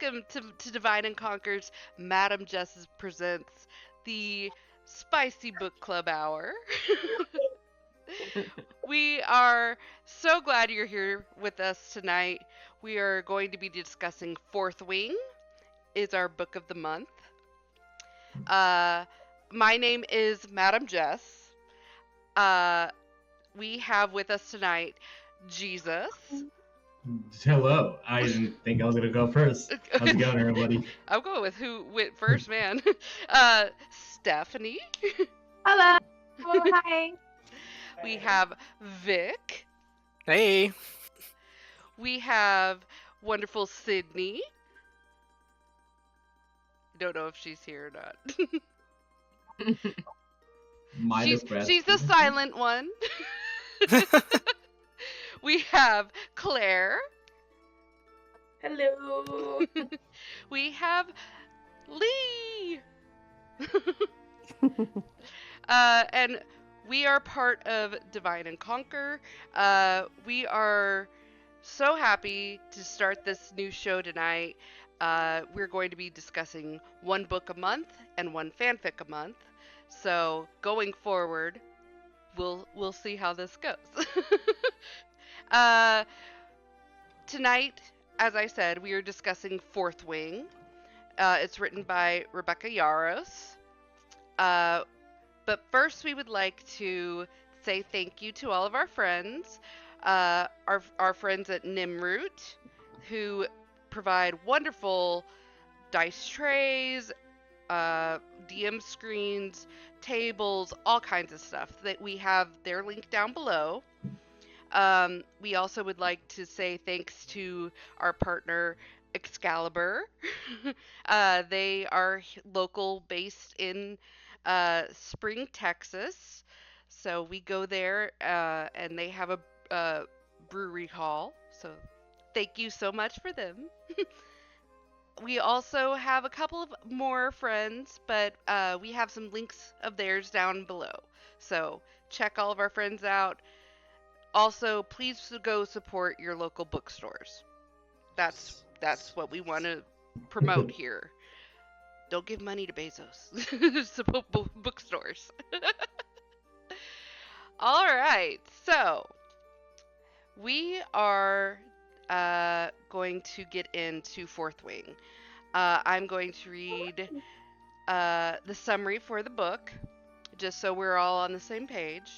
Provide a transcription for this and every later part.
Welcome to Divine and Conquer's Madam Jess presents the Spicy Book Club Hour. We are so glad you're here with us tonight. We are going to be discussing Fourth Wing, is our book of the month. Uh, my name is Madam Jess. Uh, we have with us tonight Jesus. Hello. I didn't think I was gonna go first. How's it going, everybody? I'm going with who went first, man. Stephanie. Hello. Hi. We have Vic. Hey. We have wonderful Sydney. Don't know if she's here or not. She's the silent one. We have Claire. Hello. We have Lee. And we are part of Divine and Conquer. We are so happy to start this new show tonight. We're going to be discussing one book a month and one fanfic a month. So going forward, we'll see how this goes. Tonight, as I said, we are discussing Fourth Wing. It's written by Rebecca Yarros. But first, we would like to say thank you to all of our friends, our friends at Nimroot, who provide wonderful dice trays, DM screens, tables, all kinds of stuff. That we have their link down below. We also would like to say thanks to our partner Excalibur. They are local, based in Spring, Texas. So we go there, and they have a brewery hall. So thank you so much for them. We also have a couple of more friends, but we have some links of theirs down below. So check all of our friends out. Also, please go support your local bookstores. That's what we want to promote here. Don't give money to Bezos. Support bookstores. All right, so we are going to get into Fourth Wing. I'm going to read the summary for the book, just so we're all on the same page.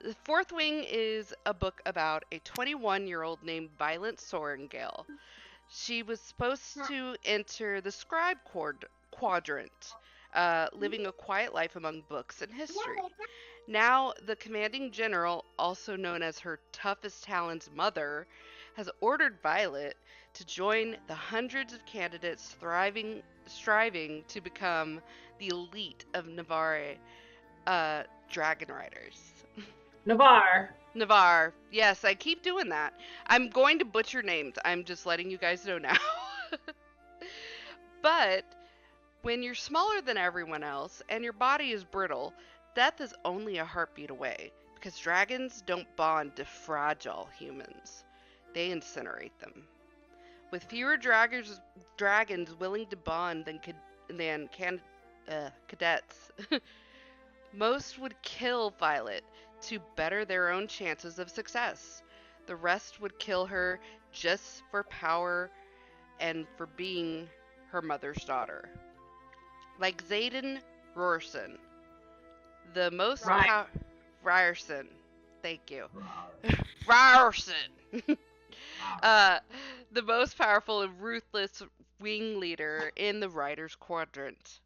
The Fourth Wing is a book about a 21-year-old named Violet Sorrengail. She was supposed to enter the scribe quadrant, living a quiet life among books and history. Now, the commanding general, also known as her toughest Talon's mother, has ordered Violet to join the hundreds of candidates striving to become the elite of Navarre dragon riders. Navarre. Yes, I keep doing that. I'm going to butcher names. I'm just letting you guys know now. But when you're smaller than everyone else and your body is brittle, death is only a heartbeat away, because dragons don't bond to fragile humans. They incinerate them. With fewer dragons willing to bond than cadets, most would kill Violet to better their own chances of success. The rest would kill her just for power and for being her mother's daughter. Like Xaden Rorson, the most Ryerson. Thank you. Ryerson. The most powerful and ruthless wing leader in the Riders Quadrant.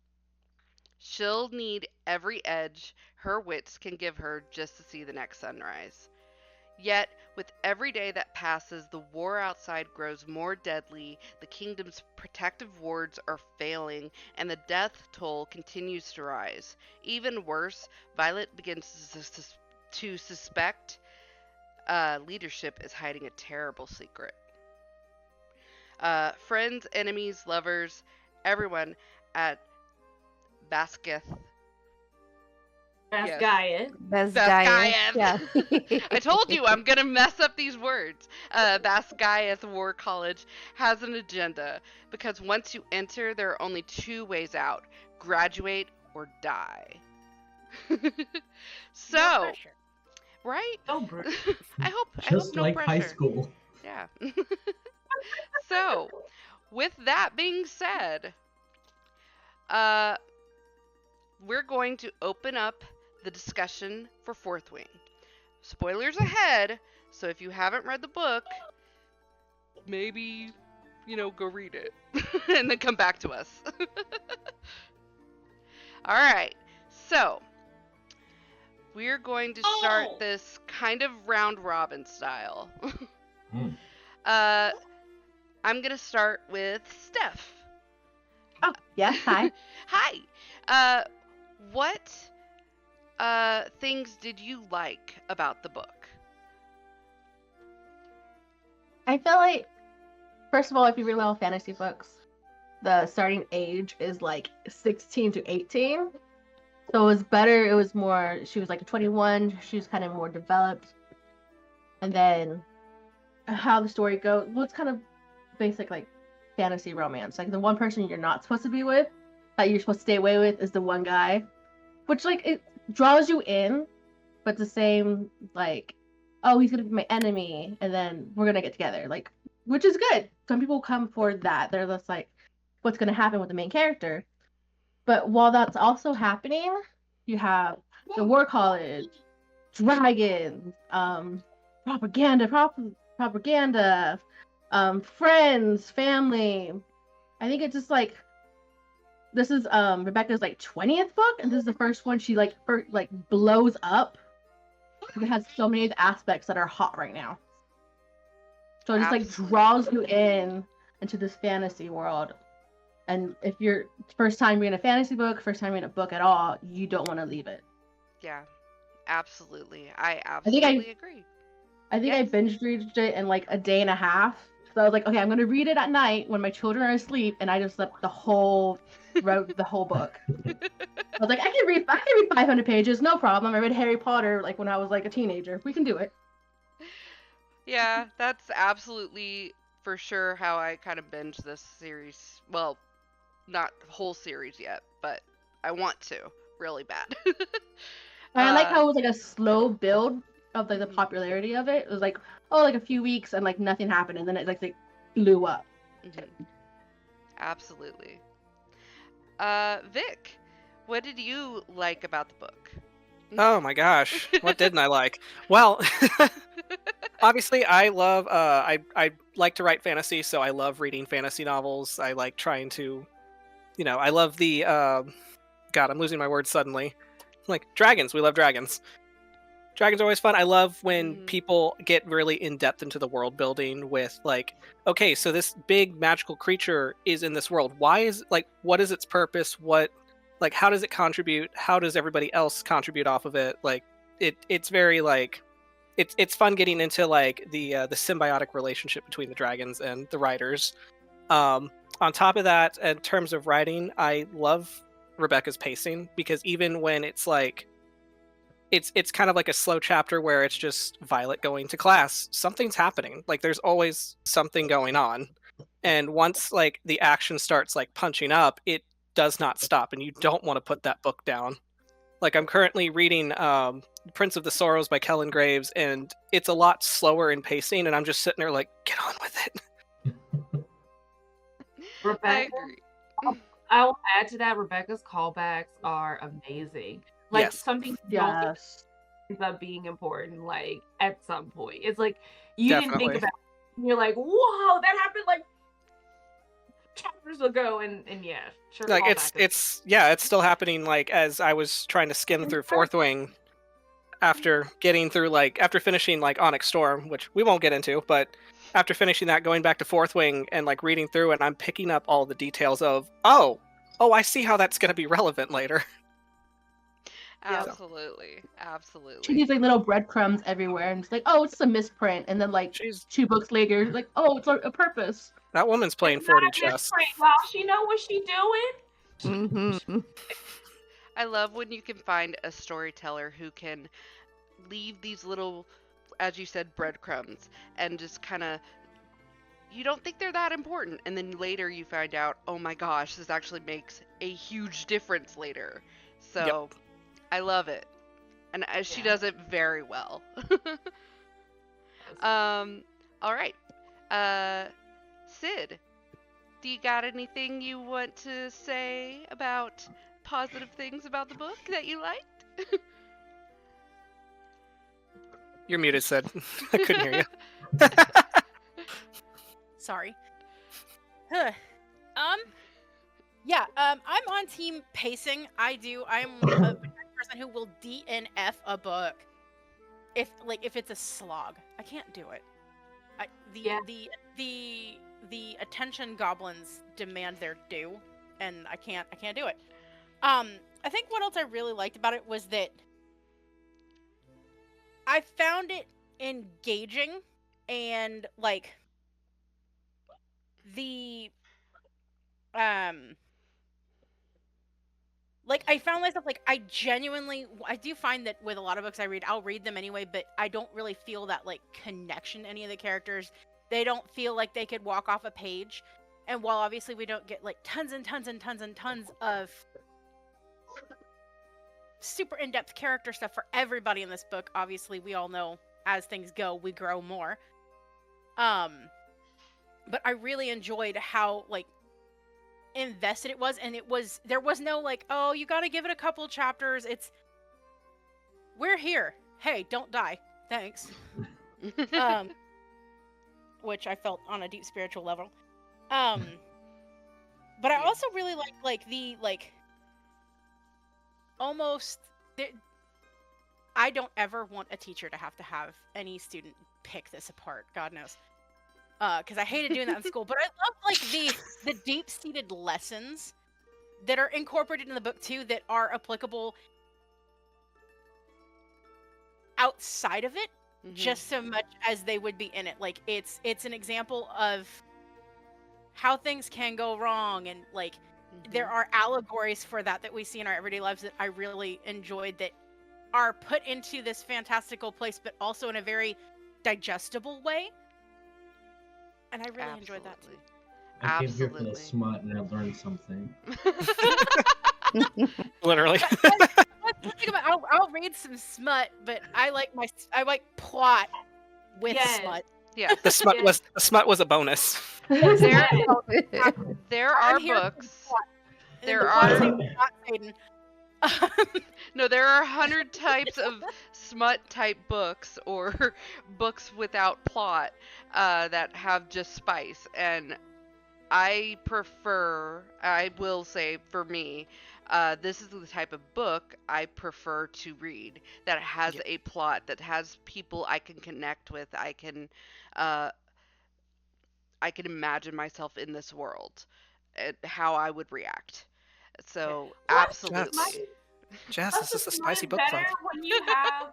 She'll need every edge her wits can give her just to see the next sunrise. Yet, with every day that passes, the war outside grows more deadly, the kingdom's protective wards are failing, and the death toll continues to rise. Even worse, Violet begins to suspect leadership is hiding a terrible secret. Friends, enemies, lovers, everyone at Basketh Yes. Basgaiath. Basgaiath. Yeah. I told you I'm gonna mess up these words. Basgaiath War College has an agenda because once you enter, there are only two ways out: graduate or die. So, right? So brutal. I hope Just no like pressure. high school. Yeah. So, with that being said, we're going to open up the discussion for Fourth Wing. Spoilers ahead, so if you haven't read the book, maybe, go read it and then come back to us. All right, so we're going to start this kind of round robin style. I'm going to start with Steph. Oh, yeah. Hi. Hi. What things did you like about the book? I feel like, first of all, if you read little fantasy books, the starting age is like 16 to 18. So it was better. It was more, she was like 21. She was kind of more developed. And then how the story goes, well, it's kind of basic like fantasy romance. Like the one person you're not supposed to be with, that you're supposed to stay away with, is the one guy. Which, like, it draws you in, but the same, like, oh, he's gonna be my enemy, and then we're gonna get together. Like, which is good. Some people come for that. They're just like, what's gonna happen with the main character? But while that's also happening, you have the War College, dragons, propaganda, friends, family. I think it's just like, this is Rebecca's like 20th book, and this is the first one she like blows up. It has so many of the aspects that are hot right now. So it just like draws you in into this fantasy world. And if you're first time reading a fantasy book, first time reading a book at all, you don't want to leave it. Yeah, absolutely. I absolutely agree. I think I binge read it in like a day and a half. So I was like, okay, I'm gonna read it at night when my children are asleep, and I just slept wrote the whole book. I was like, I can read 500 pages, no problem. I read Harry Potter like when I was like a teenager. We can do it. Yeah, that's absolutely for sure how I kind of binge this series. Well, not the whole series yet, but I want to really bad. I like how it was like a slow build of like the popularity of it. It was like, oh, like a few weeks and like nothing happened, and then it like blew up. Mm-hmm. Absolutely. Vic, what did you like about the book? Oh my gosh, what didn't I like? Well, obviously I love I like to write fantasy, so I love reading fantasy novels. I like trying to, I love the God, I'm losing my words suddenly. Like dragons, we love dragons. Dragons are always fun. I love when people get really in depth into the world building with like, okay, so this big magical creature is in this world. Why is what is its purpose? How does it contribute? How does everybody else contribute off of it? Like it's very like it's fun getting into like the symbiotic relationship between the dragons and the writers. On top of that, in terms of writing, I love Rebecca's pacing, because even when it's like it's kind of like a slow chapter where it's just Violet going to class, something's happening. Like there's always something going on. And once like the action starts like punching up, it does not stop, and you don't want to put that book down. Like I'm currently reading Prince of the Sorrows by Kellen Graves, and it's a lot slower in pacing, and I'm just sitting there like, get on with it. Rebecca, I will add to that, Rebecca's callbacks are amazing. Like Yes. something Yes. ends up being important, like at some point. It's like you Definitely. didn't think about it. And you're like, whoa, that happened like chapters ago, and yeah, sure. Like callback is- it's still happening. Like as I was trying to skim through Fourth Wing after finishing like Onyx Storm, which we won't get into, but after finishing that, going back to Fourth Wing and like reading through it, I'm picking up all the details of oh, I see how that's going to be relevant later. Absolutely. She Absolutely. leaves like little breadcrumbs everywhere, and it's like, oh, it's a misprint, and then like She's 2 books later, it's like, oh, it's a purpose. that woman's playing It's 40 not chess. different, y'all. She know what she doing. Mm-hmm. I love when you can find a storyteller who can leave these little, as you said, breadcrumbs, and just kind of, you don't think they're that important, and then later you find out, oh my gosh, this actually makes a huge difference later. So I love it, and she does it very well. All right, Sid, do you got anything you want to say about positive things about the book that you liked? You're muted, Sid. I couldn't hear you. Sorry. I'm on team pacing. I'm a person who will DNF a book if it's a slog. I can't do it. The attention goblins demand their due, and I can't do it. I think what else I really liked about it was that I found it engaging, and like the like I found myself like I do find that with a lot of books I read, I'll read them anyway, but I don't really feel that like connection to any of the characters. They don't feel like they could walk off a page. And while obviously we don't get like tons and tons and tons and tons of super in-depth character stuff for everybody in this book, obviously we all know as things go, we grow more. But I really enjoyed how like invested it was, and there was no like, oh, you got to give it a couple chapters. It's we're here. Hey, don't die. Thanks. Which I felt on a deep spiritual level. But I also really like the almost. I don't ever want a teacher to have any student pick this apart. God knows. Because I hated doing that in school. But I love like the deep-seated lessons that are incorporated in the book too, that are applicable outside of it, just so much as they would be in it. Like it's an example of how things can go wrong, and like there are allegories for that we see in our everyday lives that I really enjoyed, that are put into this fantastical place, but also in a very digestible way. And I really enjoyed that too. I came here for the smut and I learned something. Literally. I'll read some smut, but I like plot with smut. Yeah. The smut was a bonus. There are books. There are no, there are 100 types of smut type books, or books without plot, that have just spice, and I will say for me, this is the type of book I prefer to read, that has a plot, that has people I can connect with. I can imagine myself in this world, and how I would react. So absolutely. Jess, this is a spicy book club. When you have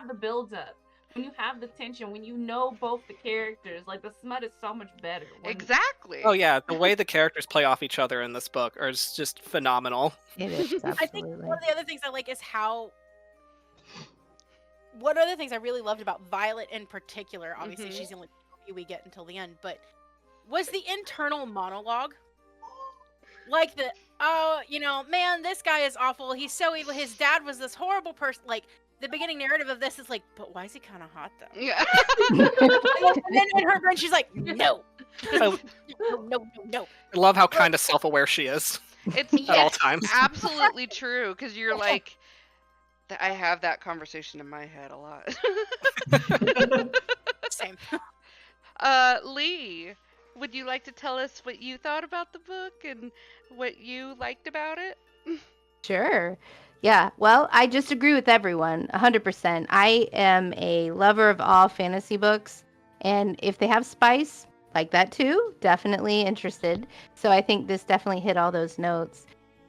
the build up, when you have the tension, when you know both the characters, like the smut is so much better. Exactly. Oh yeah, the way the characters play off each other in this book is just phenomenal. It is, absolutely. I think one of the other things I like is how. One of the things I really loved about Violet in particular, obviously she's the only we get until the end, but was the internal monologue. Like man, this guy is awful. He's so evil. His dad was this horrible person. Like, the beginning narrative of this is like, but why is he kind of hot, though? Yeah. And then in her brain, she's like, no. No. I love how kind of self-aware she is. It's at all times. Absolutely true, because you're like, I have that conversation in my head a lot. Same. Lee, would you like to tell us what you thought about the book and what you liked about it? Sure. Yeah, well, I just agree with everyone, 100%. I am a lover of all fantasy books, and if they have spice, like that too, definitely interested. So I think this definitely hit all those notes.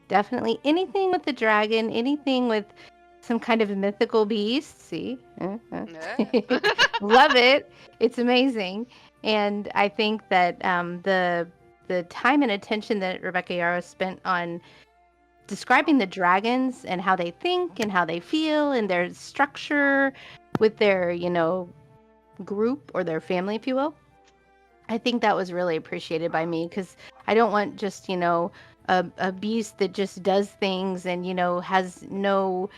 Definitely anything with the dragon, anything with some kind of mythical beast, see? Love it. It's amazing. And I think that the time and attention that Rebecca Yarros spent on describing the dragons and how they think and how they feel and their structure with their, group or their family, if you will. I think that was really appreciated by me because I don't want just, a beast that just does things and, has no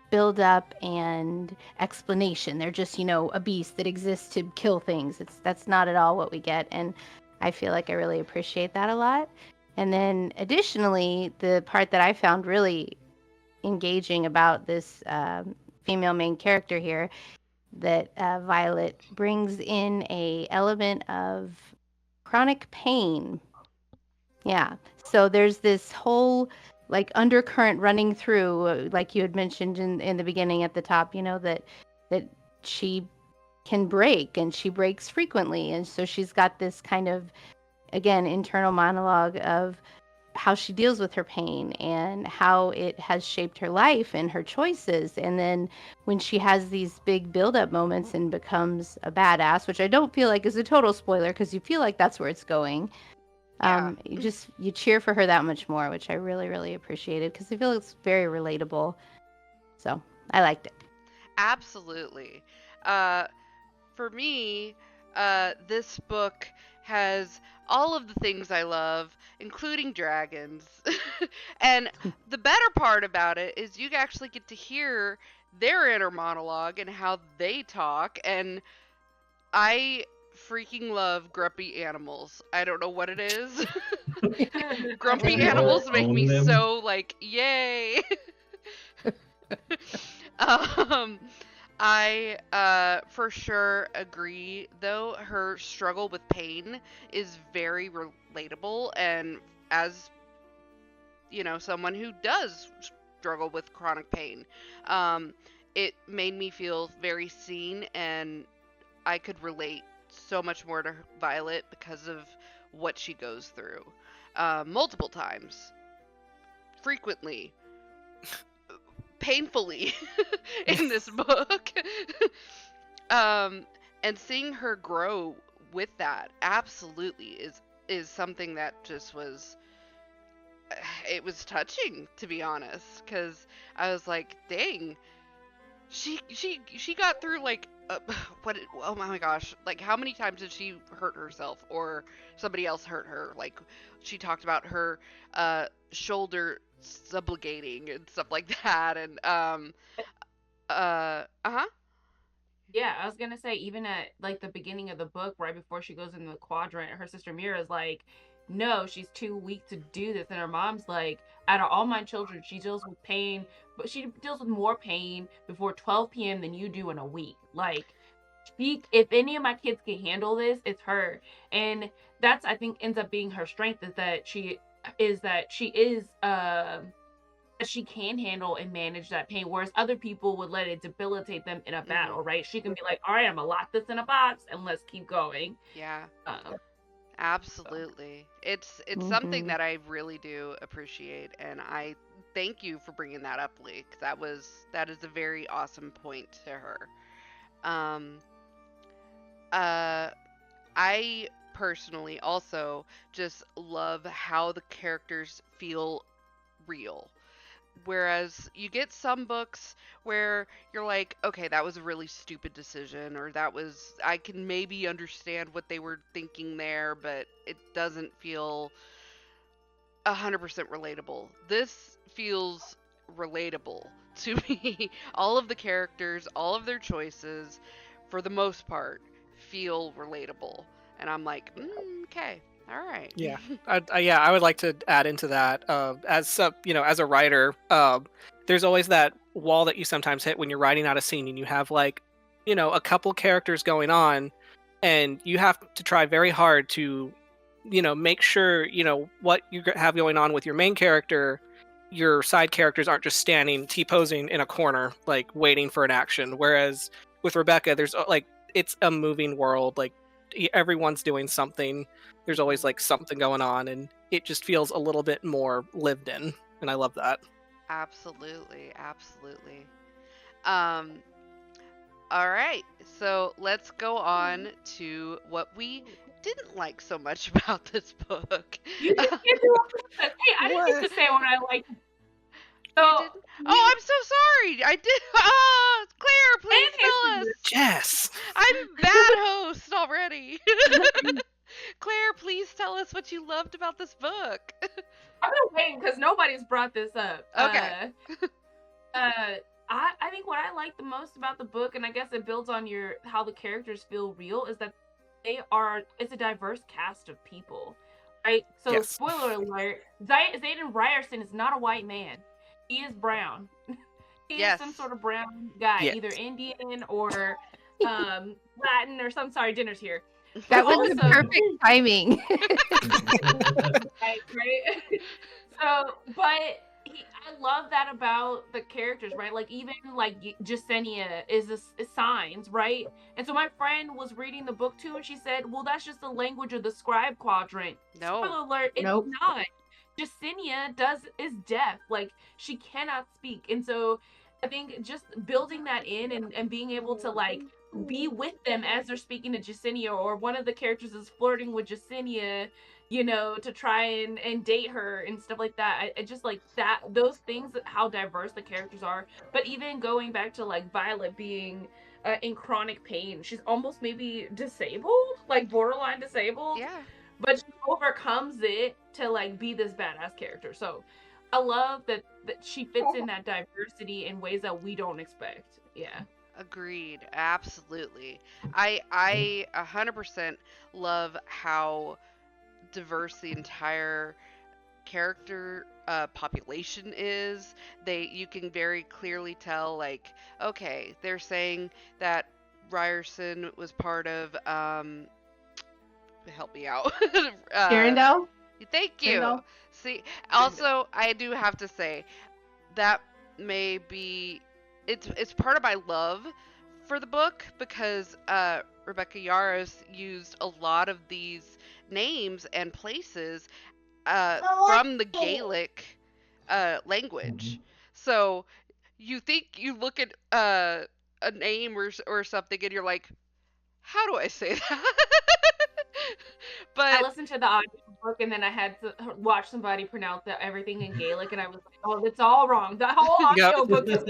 build up and explanation. They're just, a beast that exists to kill things. That's not at all what we get. And I feel like I really appreciate that a lot. And then additionally, the part that I found really engaging about this female main character here, that Violet brings in a element of chronic pain. Yeah. So there's this whole like undercurrent running through, like you had mentioned in the beginning at the top, that she can break and she breaks frequently. And so she's got this kind of, again, internal monologue of how she deals with her pain and how it has shaped her life and her choices. And then when she has these big build-up moments and becomes a badass, which I don't feel like is a total spoiler because you feel like that's where it's going. Yeah. You cheer for her that much more, which I really, really appreciated because I feel it's very relatable. So I liked it. Absolutely. For me, this book has all of the things I love, including dragons. And the better part about it is you actually get to hear their inner monologue and how they talk. And I freaking love grumpy animals. I don't know what it is. Grumpy We all animals make own me them. so like, yay. I for sure agree though her struggle with pain is very relatable, and as someone who does struggle with chronic pain, it made me feel very seen, and I could relate so much more to Violet because of what she goes through multiple times, frequently, painfully in this book. And seeing her grow with that absolutely is something that just was, it was touching, to be honest, because I was like, dang, she got through like oh my gosh, like how many times did she hurt herself or somebody else hurt her? Like she talked about her shoulder sublugating and stuff like that, and Yeah, I was gonna say, even at like the beginning of the book, right before she goes into the quadrant, her sister Mira's like, no, she's too weak to do this. And her mom's like, out of all my children, she deals with pain, but she deals with more pain before 12 p.m. than you do in a week. Like, if any of my kids can handle this, it's her. And that's, I think, ends up being her strength, is that she can handle and manage that pain, whereas other people would let it debilitate them in a battle, right? She can be like, all right, I'm gonna lock this in a box and let's keep going. Yeah, absolutely. It's something that I really do appreciate, and I thank you for bringing that up, Lee, 'cause that is a very awesome point to her. I personally also just love how the characters feel real. Whereas you get some books where you're like, okay, that was a really stupid decision, or I can maybe understand what they were thinking there, but it doesn't feel 100% relatable. This feels relatable to me. All of the characters, all of their choices, for the most part, feel relatable. And I'm like, okay. All right. Yeah, I would like to add into that. As a writer, there's always that wall that you sometimes hit when you're writing out a scene and you have like, a couple characters going on, and you have to try very hard to, make sure what you have going on with your main character. Your side characters aren't just standing T-posing in a corner, like waiting for an action. Whereas with Rebecca, there's like it's a moving world, like everyone's doing something. There's always like something going on, and it just feels a little bit more lived in, and I love that. Absolutely. All right, so let's go on to what we didn't like so much about this book. You didn't get to hey, I didn't get to say what I liked. So, didn't? Oh, I'm so sorry. I did. Claire, please tell us. Jess. I'm bad host already. Claire, please tell us what you loved about this book. I've been waiting because nobody's brought this up. Okay. I think what I like the most about the book, and I guess it builds on how the characters feel real, is that it's a diverse cast of people, right? So Yes. spoiler alert, Xaden Ryerson is not a white man. He is brown. He Yes. is some sort of brown guy, Yes. either Indian or Latin or some. Sorry, dinner's here. That was the Also- perfect timing. Right. So, but I love that about the characters, right? Like even like Jasenia is signs, right? And so my friend was reading the book too, and she said, "Well, that's just the language of the scribe quadrant." No. Spoiler alert, it's Nope. not. Jasenia is deaf, like she cannot speak, and so I think just building that in and being able to like be with them as they're speaking to Jasenia, or one of the characters is flirting with Jasenia, you know, to try and date her and stuff like that. I just like that, those things, how diverse the characters are. But even going back to like Violet being in chronic pain, she's almost maybe disabled, like borderline disabled, Yeah. but she overcomes it to like be this badass character. So I love that she fits in that diversity in ways that we don't expect. Yeah. Agreed. Absolutely. I 100% love how diverse the entire character population is. You can very clearly tell, like, okay, they're saying that Ryerson was part of help me out. Arendelle? Thank you. Arendelle? See, also I do have to say that may be it's part of my love for the book, because Rebecca Yarros used a lot of these names and places from the Gaelic language. So you think you look at a name or something and you're like, how do I say that? I But listened to the audiobook and then I had to watch somebody pronounce everything in Gaelic, and I was like, "Oh, it's all wrong." The whole Yep. audiobook is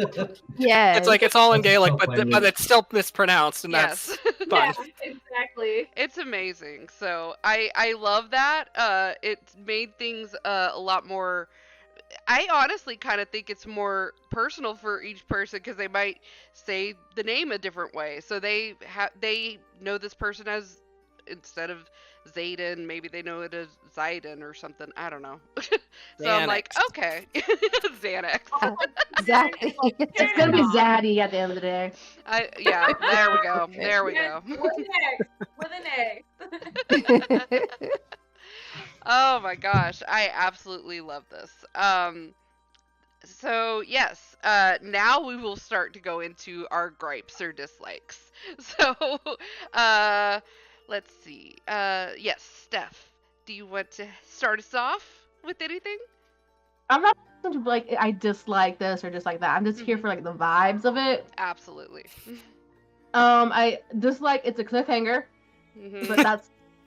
Yeah. It's like it's all in Gaelic, Tough but language. it's still mispronounced, and yes. that's fun. yeah, exactly. It's amazing. So I love that. It made things a lot more. I honestly kind of think it's more personal for each person, because they might say the name a different way. So they know this person as, instead of Zayden, maybe they know it as Zayden or something. I don't know. So I'm like, Xanax. okay, Xanax. Exactly. It's gonna be Zaddy at the end of the day. Yeah, there we go. There we go. With an X. Oh my gosh, I absolutely love this. So yes, now we will start to go into our gripes or dislikes. So, let's see. Yes, Steph, do you want to start us off with anything? I'm not like I dislike this or dislike that. I'm just here for like the vibes of it. Absolutely. I dislike it's a cliffhanger, Mhm. but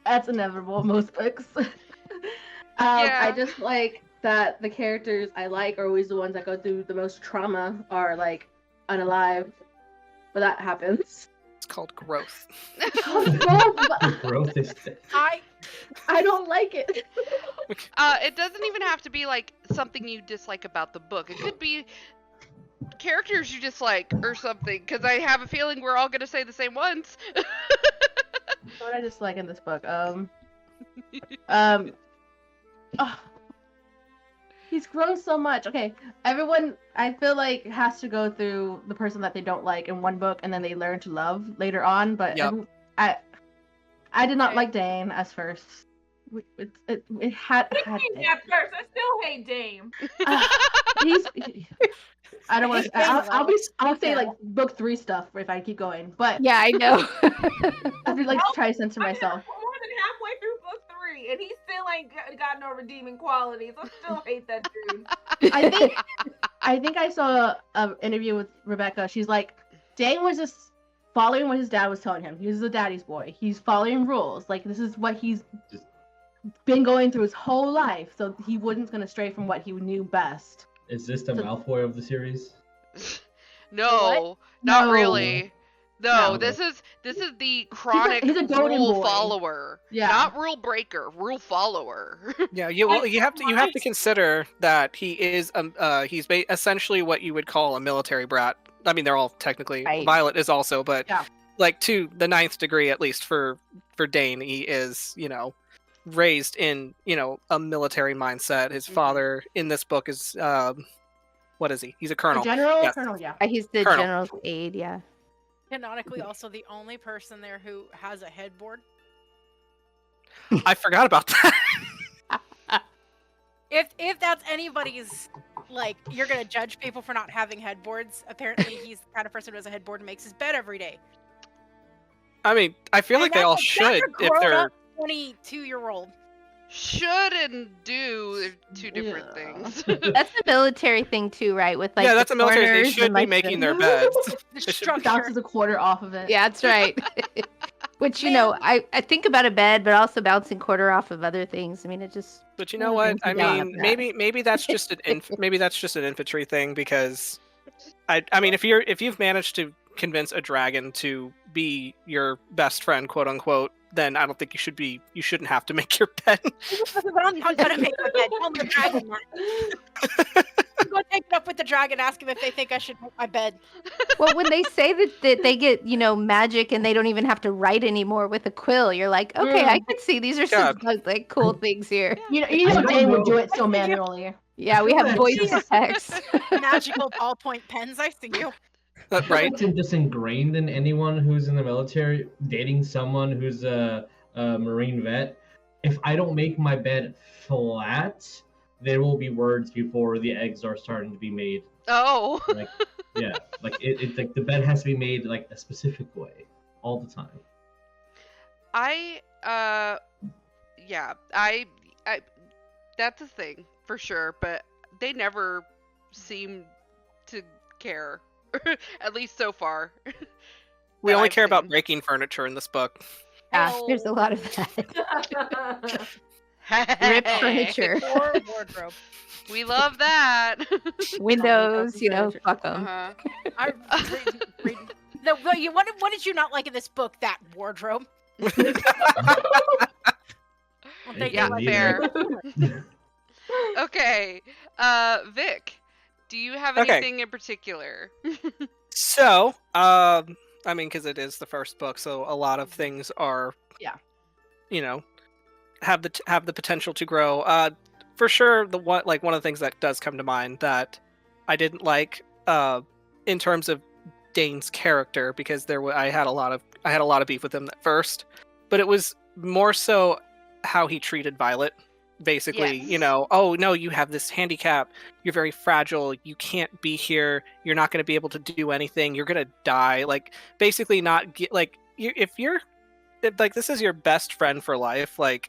that's inevitable in most books. Yeah. I just like that the characters I like are always the ones that go through the most trauma, are like unalive, but that happens. It's called growth. Growth is I don't like it. It doesn't even have to be like something you dislike about the book. It could be characters you dislike or something, because I have a feeling we're all gonna say the same ones. What I dislike in this book, he's grown so much. Okay, everyone, I feel like, has to go through the person that they don't like in one book, and then they learn to love later on. But Yep. I did not like Dane as first. It had. I hate that first. I still hate Dame. I don't want to. I'll say like book 3 stuff if I keep going. But Yeah, I know. I feel like to try to censor myself. I'm more than halfway through book 3, and he still ain't got no redeeming qualities. I still hate that dude. I think I saw an interview with Rebecca. She's like, Dane was just following what his dad was telling him. He was the daddy's boy. He's following rules. Like this is what he's been going through his whole life, so he wasn't gonna stray from what he knew best. Is this the Malfoy of the series? No, not No. really. No, No. this is the chronic he's a golden rule boy. follower. Yeah. Not rule breaker, rule follower. Yeah, you have to consider that he is essentially what you would call a military brat. I mean, they're all technically. Right. Violet is also, but Yeah. like to the 9th degree, at least for Dane, he is raised in a military mindset. His Mhm. father in this book is what is he? He's a A colonel. general, Yes. colonel, yeah. He's the Colonel. general's aide, yeah. Canonically, also the only person there who has a headboard. I forgot about that. If that's anybody's, like, you're gonna judge people for not having headboards. Apparently, he's the kind of person who has a headboard and makes his bed every day. I mean, I feel And like they all that's should a if they're. grown-up 22-year-old. Should and do two different Yeah. things. That's a military thing too, right? With like Yeah, the that's a military. They corners should and, be like, making the- their beds. The should- structure. Bounces a quarter off of it. Yeah, that's right. Which I think about a bed, but also bouncing quarter off of other things. I mean, it just But you know Well, what? thank I you, God, mean, for that. maybe that's just maybe that's just an infantry thing because I mean if you've managed to convince a dragon to be your best friend, quote unquote, then I don't think you shouldn't have to make your bed. I'm not gonna make my bed. Tell the dragon that. Go take it up with the dragon. Ask him if they think I should make my bed. well, when they say that they get magic and they don't even have to write anymore with a quill, you're like, okay, I can see these are some like cool things here. You I know, don't Dane would do know. it so manually. Yeah, we have Yeah. voice text. Magical ballpoint pens. I see you. Right? It's just ingrained in anyone who's in the military, dating someone who's a Marine vet. If I don't make my bed flat, there will be words before the eggs are starting to be made. Oh. Like, yeah, like it's like the bed has to be made like a specific way all the time. I that's a thing for sure, but they never seem to care. At least so far. We that only I've care about seen. breaking furniture in this book. Yeah, there's a lot of that. Rip furniture, Or wardrobe. We love that. windows, fuck them. Uh-huh. I read. No, what did you not like in this book? That wardrobe. Well, thank Yeah, you, fair. Neither. Okay. Vic, do you have Okay. anything in particular? So, I mean, because it is the first book, so a lot of things are, Yeah. Have the potential to grow. For sure, one of the things that does come to mind that I didn't like, in terms of Dane's character, because I had a lot of beef with him at first, but it was more so how he treated Violet. Basically, Yes. oh no, you have this handicap, you're very fragile, you can't be here, you're not going to be able to do anything, you're going to die. Like, basically not get, like, if this is your best friend for life, like,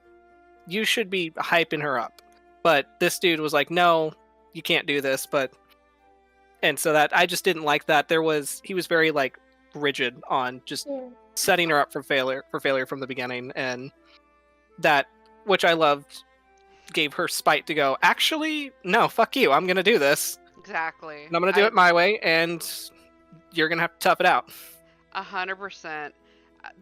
you should be hyping her up. But this dude was like, no, you can't do this. And so that I just didn't like that. He was very like rigid on just setting her up for failure from the beginning, and that, which I loved, gave her spite to go, actually, no, fuck you, I'm gonna do this. Exactly. And I'm gonna do it my way, and you're gonna have to tough it out. 100%.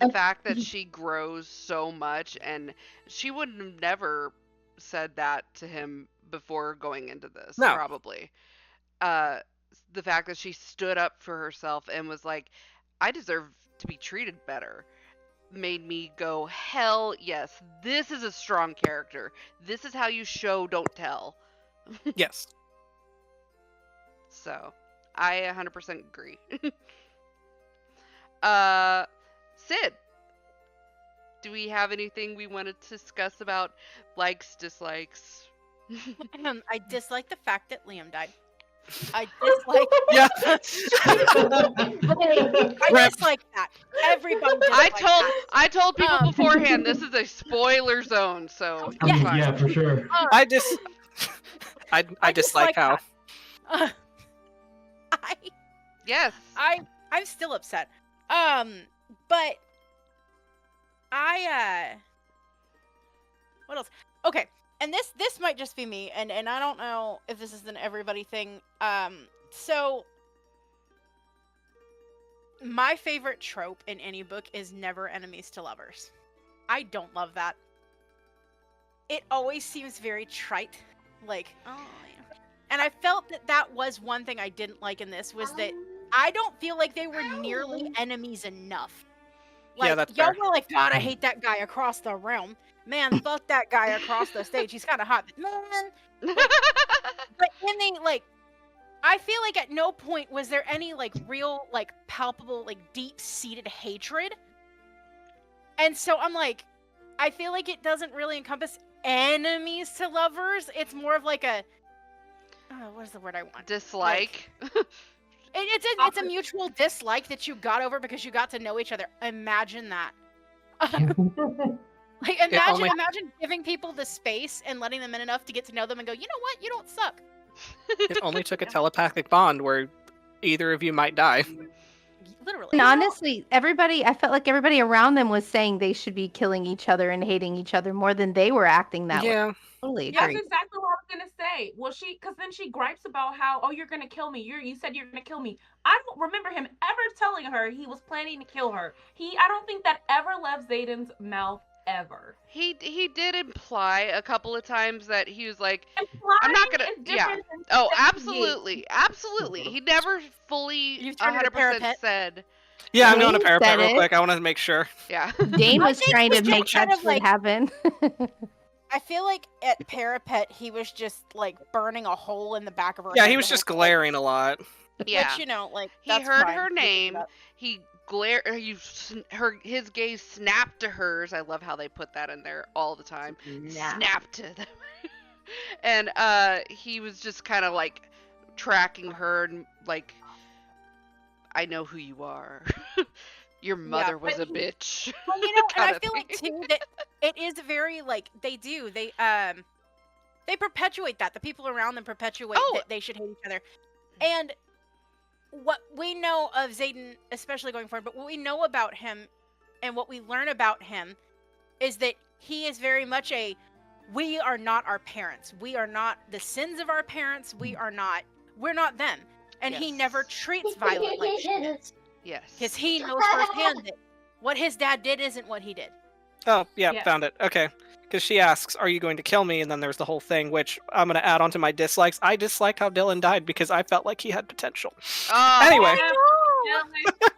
The fact that she grows so much, and she would have never said that to him before going into this, No. probably. The fact that she stood up for herself and was like, I deserve to be treated better, made me go, hell yes, this is a strong character. This is how you show, don't tell. Yes. So, I 100% agree. Sid, do we have anything we want to discuss about likes, dislikes? I dislike the fact that Liam died. I dislike. Yeah. I dislike that. Everybody. I told people Um, beforehand this is a spoiler zone, so it's Yeah. fine. Yeah, for sure. I dislike how. that. Yes. I'm still upset. But what else? Okay, and this might just be me, and I don't know if this is an everybody thing. So my favorite trope in any book is never enemies to lovers. I don't love that. It always seems very trite, like, oh, yeah. And I felt that was one thing I didn't like in this, was that I don't feel like they were nearly enemies enough. Like, Yeah, that's y'all fair. were like, God, I hate that guy across the realm. Man, fuck that guy across the stage. He's kind of hot. Man, but in like, I feel like at no point was there any, like, real, like, palpable, like, deep-seated hatred. And so I'm like, I feel like it doesn't really encompass enemies to lovers. It's more of like a, what is the word I want? Dislike. It's a mutual dislike that you got over because you got to know each other. Imagine that. Like, imagine giving people the space and letting them in enough to get to know them and go, you know what? You don't suck. It only took a telepathic bond where either of you might die. Literally. And honestly, I felt like everybody around them was saying they should be killing each other and hating each other more than they were acting that way. Yeah. Totally That's agree. exactly what I was gonna say. Well, because then she gripes about how, oh, you're gonna kill me. You said you're gonna kill me. I don't remember him ever telling her he was planning to kill her. I don't think that ever left Xaden's mouth ever. He did imply a couple of times that he was like, Implying I'm not gonna. is Yeah. different than Oh, saying absolutely, absolutely. He never fully You've turned into 100% Parapet? said. Yeah, I'm going to Dane parapet said real it. quick. I want to make sure. Yeah. Dane was think trying to was make just that kind of shit like- happen. I feel like at Parapet, he was just, like, burning a hole in the back of her Yeah, head he was the just whole time. glaring a lot. Yeah. Which, you know, like, He that's heard fine. her We can do name. that. He his gaze snapped to hers. I love how they put that in there all the time. Snapped to them. And he was just kind of like tracking her and like, I know who you are. Your mother was a but bitch. Well, you know, and I kinda feel like thing. too that it is very like they perpetuate that. The people around them perpetuate Oh. that they should hate each other. And what we know of Xaden, especially going forward, but what we know about him and what we learn about him is that he is very much we are not our parents. We are not the sins of our parents. We're not them. And he Yes. never treats Violet like she is. Yes. Because he knows firsthand that what his dad did isn't what he did. Oh, yeah, Yeah. found it. Okay. Because she asks, are you going to kill me? And then there's the whole thing, which I'm going to add on to my dislikes. I disliked how Dylan died because I felt like he had potential. Oh, Anyway.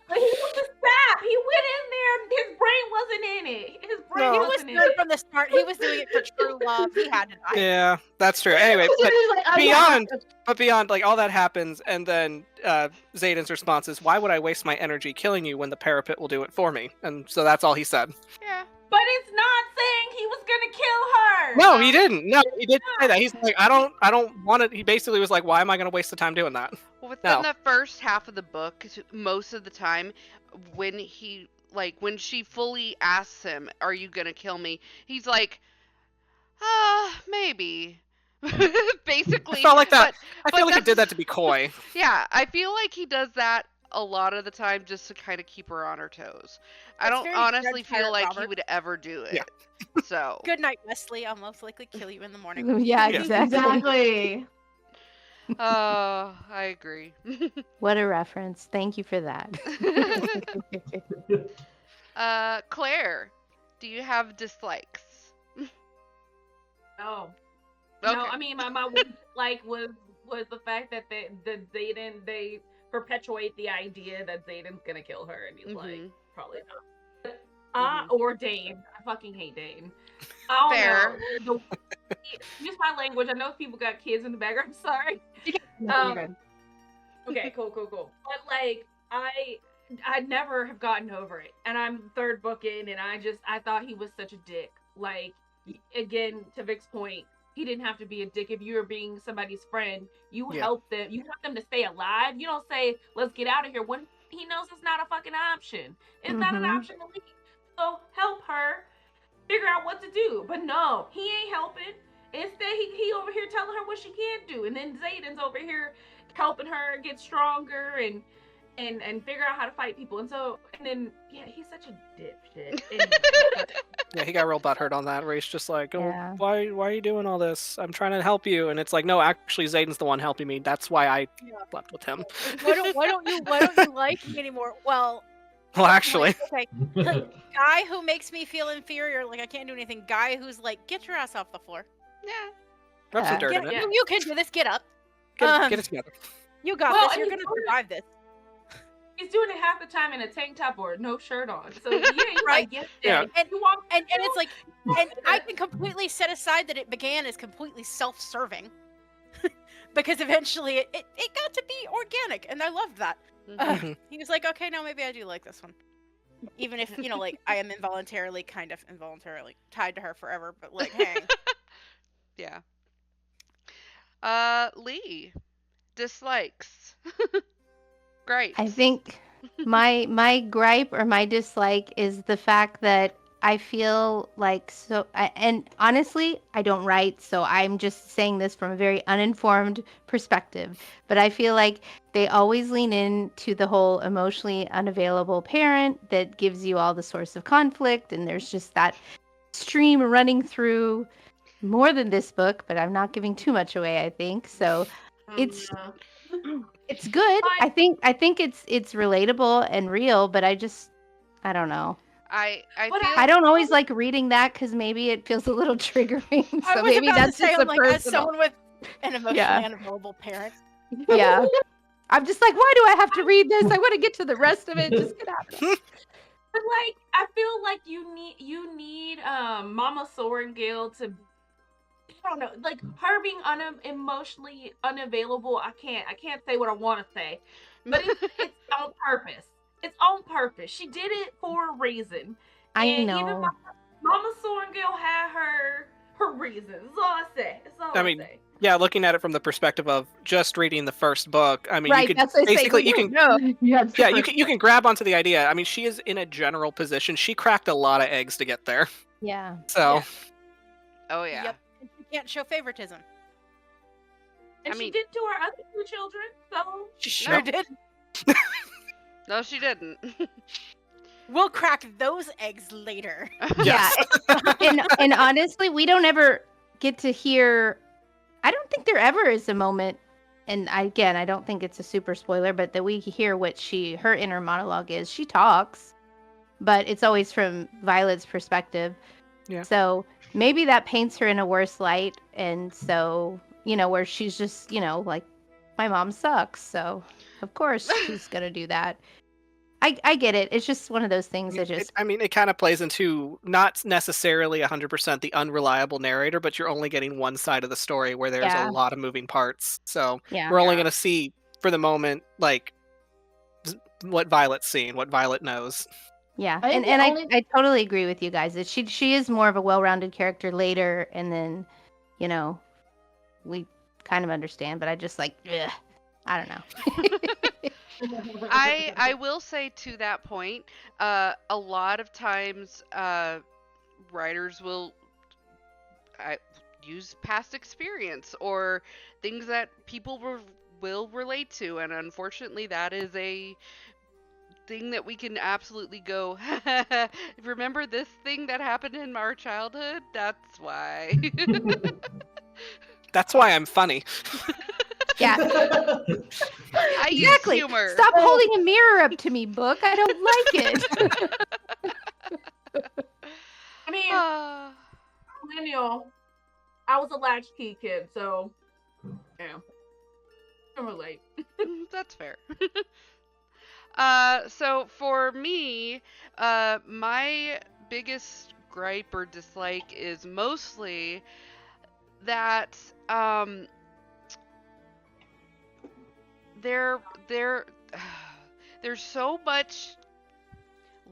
But he was a sap. He went in there. His brain wasn't in it. His brain No. He was wasn't in good it. from the start. He was doing it for true love. He had to die. Yeah, that's true. Anyway, but beyond, like, all that happens, and then Xaden's response is, why would I waste my energy killing you when the parapet will do it for me? And so that's all he said. Yeah. But it's not saying he was gonna kill her. No, he didn't. No, he didn't say that. He's like, I don't want it. He basically was like, why am I going to waste the time doing that? Well, within No. the first half of the book, most of the time, when she fully asks him, "Are you gonna kill me?" He's like, maybe." Basically. I felt like that. but I feel like he that's- did that to be coy. Yeah, I feel like he does that a lot of the time just to kind of keep her on her toes. I It's don't very honestly Judge feel Pirate like he Robert. would ever do it. Yeah. So. Good night, Wesley. I'll most likely kill you in the morning. Yeah, Yeah. exactly. Exactly. Oh, I agree. What a reference. Thank you for that. Claire, do you have dislikes? No. Okay. No, I mean my was like was the fact that they perpetuate the idea that Xaden's gonna kill her, and he's like, Mhm. probably not. Or Dane. I fucking hate Dane. I don't Fair. know. Use my language. I know people got kids in the background. Sorry. No, Um, you're good. Okay, cool. But like, I never have gotten over it, and I'm third book in, and I thought he was such a dick. Like, again, to Vic's point, he didn't have to be a dick. If you were being somebody's friend, you Yeah. help them. You help them to stay alive. You don't say, "Let's get out of here," when he knows it's not a fucking option. It's not an Mhm. option to leave. So help her figure out what to do. But no, he ain't helping. Instead, he over here telling her what she can't do, and then Xaden's over here helping her get stronger and and figure out how to fight people. And then yeah, he's such a dipshit. Anyway, Yeah, he got real butthurt on that, where he's just like, oh, Yeah. why are you doing all this? I'm trying to help you. And it's like, no, actually, Zayden's the one helping me. That's why I Yeah. slept with him. Why don't you like me anymore? Well, Well, actually, like, okay, guy who makes me feel inferior, like I can't do anything. Guy who's like, get your ass off the floor. Yeah. rub some Yeah. dirt Get, in it. Yeah. you can do this. Get up. Get it together. You got Well, this. and You're he's gonna doing it- survive this. he's doing it half the time in a tank top or no shirt on. So yeah, he's Right. like, yes, Yeah. Daddy. And You want and it's like, and I can completely set aside that it began as completely self-serving, because eventually it got to be organic, and I loved that. Mhm. He was like, okay, now maybe I do like this one, even if like I am involuntarily tied to her forever. But like, hey, Yeah. Lee, dislikes. Gripes. I think my gripe or my dislike is the fact that I feel like and honestly, I don't write, so I'm just saying this from a very uninformed perspective. But I feel like they always lean into the whole emotionally unavailable parent that gives you all the source of conflict, and there's just that stream running through more than this book, but I'm not giving too much away, I think. So it's it's good. I think it's relatable and real, but I don't know. I But feel I don't always like reading that because maybe it feels a little triggering. I So was maybe about that's to say, just a I'm like, as personal. someone with an emotionally Yeah. unavailable parent, Yeah, I'm just like, why do I have to read this? I want to get to the rest of it. Just get out of it. But like, I feel like you need Mama Sorengale to, I don't know, like her being emotionally unavailable. I can't say what I want to say, but it's on purpose. It's on purpose. She did it for a reason. I And know. Even Mama Sorengale had her reasons. That's all I say. That's all I I mean, say. Yeah, looking at it from the perspective of just reading the first book, I mean, Right, you could that's what I say. basically you can No, yeah you can grab onto the idea. I mean, she is in a general position. She cracked a lot of eggs to get there. Yeah. So Yeah. Oh yeah. Yep, and she can't show favoritism. And I she mean- did to her other two children. So She sure No. did. No, she didn't. We'll crack those eggs later. yes. and honestly, we don't ever get to hear. I don't think there ever is a moment, and I don't think it's a super spoiler, but that we hear what her inner monologue is. She talks, but it's always from Violet's perspective. Yeah. So maybe that paints her in a worse light, and so where she's just like, my mom sucks, so of course she's gonna do that. I get it. It's just one of those things that just It kind of plays into not necessarily 100% the unreliable narrator, but you're only getting one side of the story where there's Yeah. a lot of moving parts. So yeah. we're only going to see, for the moment, like what Violet's seeing, what Violet knows. Yeah, I think and the I only- I totally agree with you guys that she is more of a well-rounded character later, and then we kind of understand, but I just like, ugh, I don't know. I will say to that point, a lot of times writers will use past experience or things that people will relate to, and unfortunately that is a thing that we can absolutely go, remember this thing that happened in our childhood? That's why. That's why I'm funny. Yeah, I exactly. use humor. Stop holding a mirror up to me, book. I don't like it. I mean, Ah. millennial. I was a latchkey kid, so yeah, I relate. That's fair. So for me, my biggest gripe or dislike is mostly that there's so much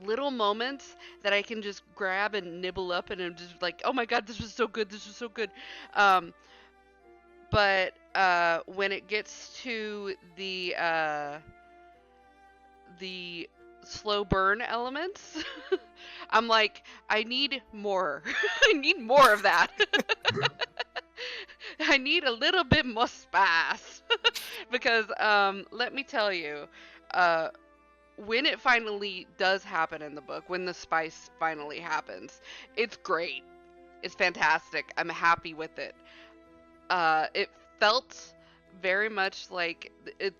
little moments that I can just grab and nibble up, and I'm just like, oh my god, this was so good, this was so good. But when it gets to the slow burn elements, I'm like, I need more. I need more of that. I need a little bit more spice. Because let me tell you, when it finally does happen in the book, when the spice finally happens, it's great. It's fantastic. I'm happy with it. It felt very much like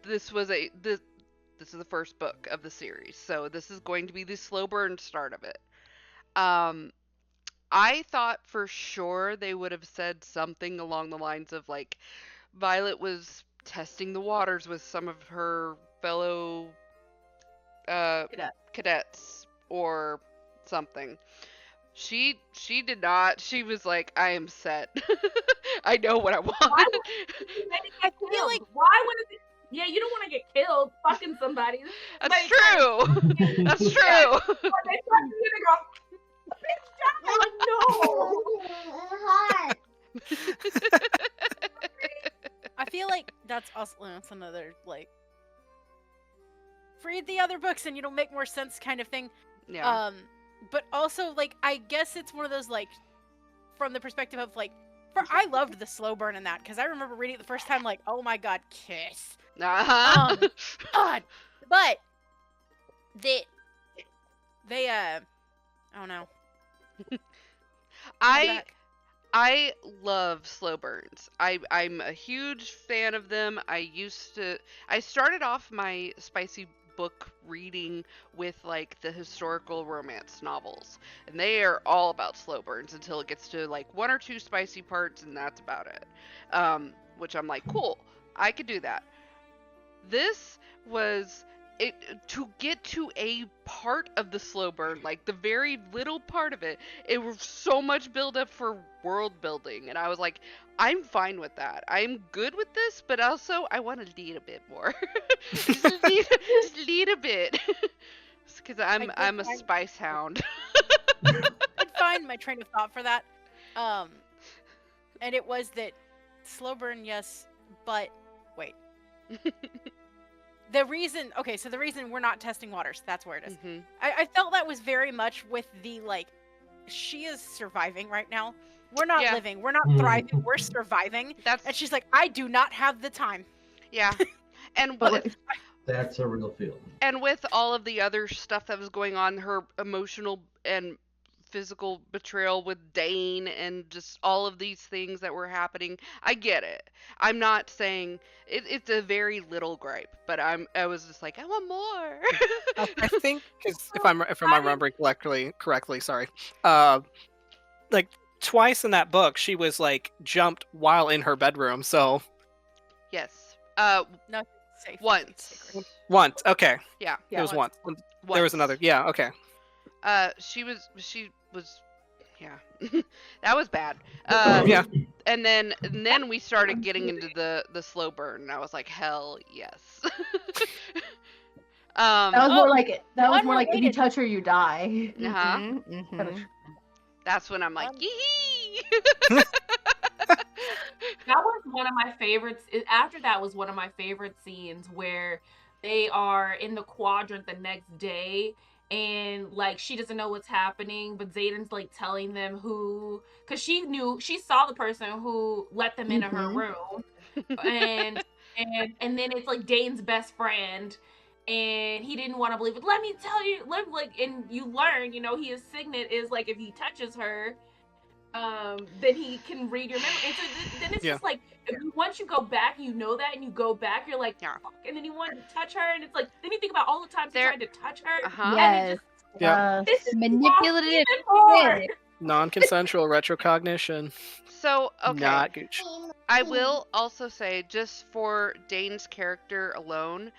this is the first book of the series, so this is going to be the slow burn start of it. I thought for sure they would have said something along the lines of like Violet was testing the waters with some of her fellow cadets or something. She did not. She was like, I am set. I know what I want. Why would they get killed? Why would it? Yeah, you don't want to get killed fucking somebody. That's true. That's true. When they fuck you, they go, bitch, die. No. I feel like that's also that's another like read the other books and you don't make more sense kind of thing. Yeah. But also like I guess it's one of those like from the perspective of like I loved the slow burn in that because I remember reading it the first time like, oh my god, kiss. Uh-huh. God. But they I don't know. I love slow burns. I'm a huge fan of them. I started off my spicy book reading with like the historical romance novels, and they are all about slow burns until it gets to like one or two spicy parts, and that's about it. Which I'm like, cool, I could do that. This was it to get to a part of the slow burn, like the very little part of it. It was so much build up for world building, and I was like, I'm fine with that. I'm good with this, but also I want to lead a bit more. just lead a bit, because I'm a spice hound. I'd find my train of thought for that, and it was that slow burn, yes, but wait. The reason we're not testing waters, that's where it is. Mm-hmm. I felt that was very much with the, like, she is surviving right now. We're not living, we're not thriving, we're surviving. And she's like, I do not have the time. Yeah. And that's a real feeling. And with all of the other stuff that was going on, her emotional and physical betrayal with Dane and just all of these things that were happening, I get it. I'm not saying it's a very little gripe, but I was just like, I want more. I think because if I'm remembering correctly, sorry, like twice in that book she was like jumped while in her bedroom. So yes, no, safe. Once, okay, yeah, it was once. There was another, yeah, okay. She was yeah. That was bad. Yeah. And then we started getting into the slow burn, and I was like, hell yes. That was more like if you touch her, you die. Uh-huh. Mm-hmm. That's when I'm like, yee. That was one of my favorites. After that was one of my favorite scenes where they are in the quadrant the next day, and like she doesn't know what's happening, but Xaden's like telling them because she saw the person who let them into her room, and then it's like Dane's best friend, and he didn't want to believe it. Let me tell you, and you learn, his signet is like if he touches her, then he can read your memory. And so then it's just like once you go back, that, and you go back, you're like, fuck, and then you want to touch her, and it's like then you think about all the times he tried to touch her. Uh-huh. Yes. And this is manipulative. Non-consensual retrocognition. So okay. Not gooch. I will also say, just for Dane's character alone,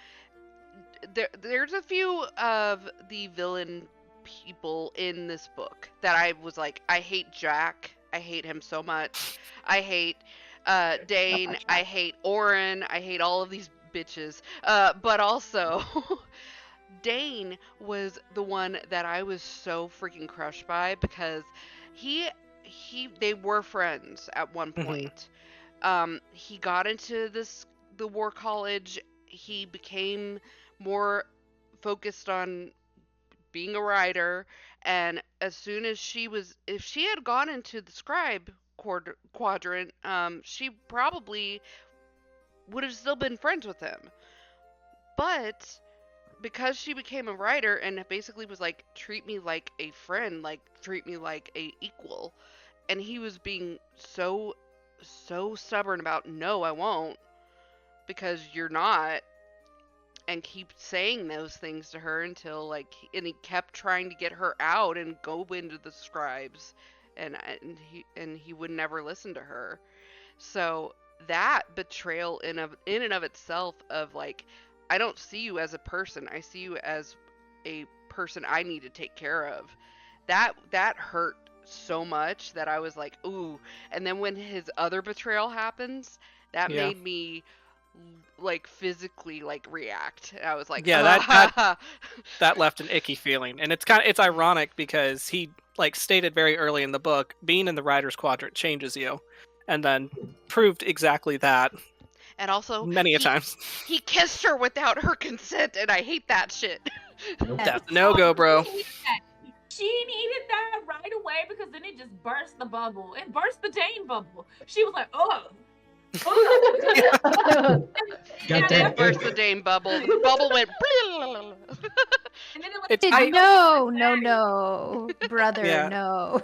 there's a few of the villain people in this book that I was like, I hate Jack. I hate him so much. I hate Dane. I hate Oren. I hate all of these bitches. But also, Dane was the one that I was so freaking crushed by because they were friends at one point. He got into the war college. He became more focused on being a writer, and as soon as if she had gone into the scribe quadrant, she probably would have still been friends with him. But because she became a writer and basically was like, treat me like a friend, like treat me like a equal, and he was being so stubborn about, no, I won't, because you're not, and keep saying those things to her until like, and he kept trying to get her out and go into the scribes, and he would never listen to her. So that betrayal in and of itself, of like, I don't see you as a person, I see you as a person I need to take care of. That hurt so much that I was like, ooh. And then when his other betrayal happens, that Yeah. made me like physically like react. I was like, Yeah, that that left an icky feeling, and it's ironic because he like stated very early in the book, being in the writer's quadrant changes you, and then proved exactly that and also many a times. he kissed her without her consent, and I hate that shit. That's a no-go, bro. She needed that right away because then it just burst the bubble. It burst the Dane bubble. She was like, oh. Got that Burst ick. the Dame bubble. The bubble went. And then it like, It's- I- No, brother, Yeah. no.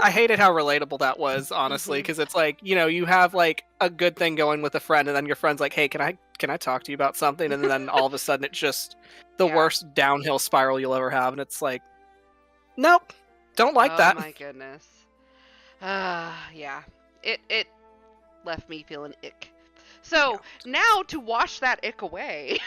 I hated how relatable that was, honestly, Mhm. because it's like, you have like a good thing going with a friend, and then your friend's like, hey, can I talk to you about something? And then all of a sudden it's just the Yeah. worst downhill spiral you'll ever have, and it's like, nope, don't like that. Oh my goodness. Yeah. It left me feeling ick. So now to wash that ick away,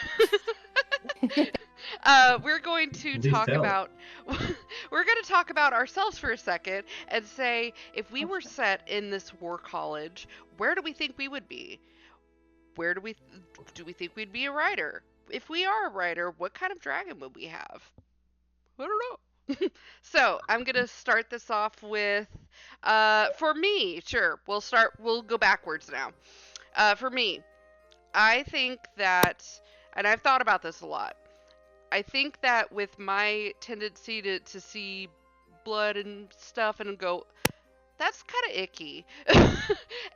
we're going to Please talk tell. about ourselves for a second and say, if we were set in this war college, where do we think we would be? Where do we think we'd be a writer? If we are a writer, what kind of dragon would we have? I don't know. So I'm gonna start this off with, for me, sure, we'll go backwards now. For me, I think that, and I've thought about this a lot, I think that with my tendency to see blood and stuff and go, that's kind of icky.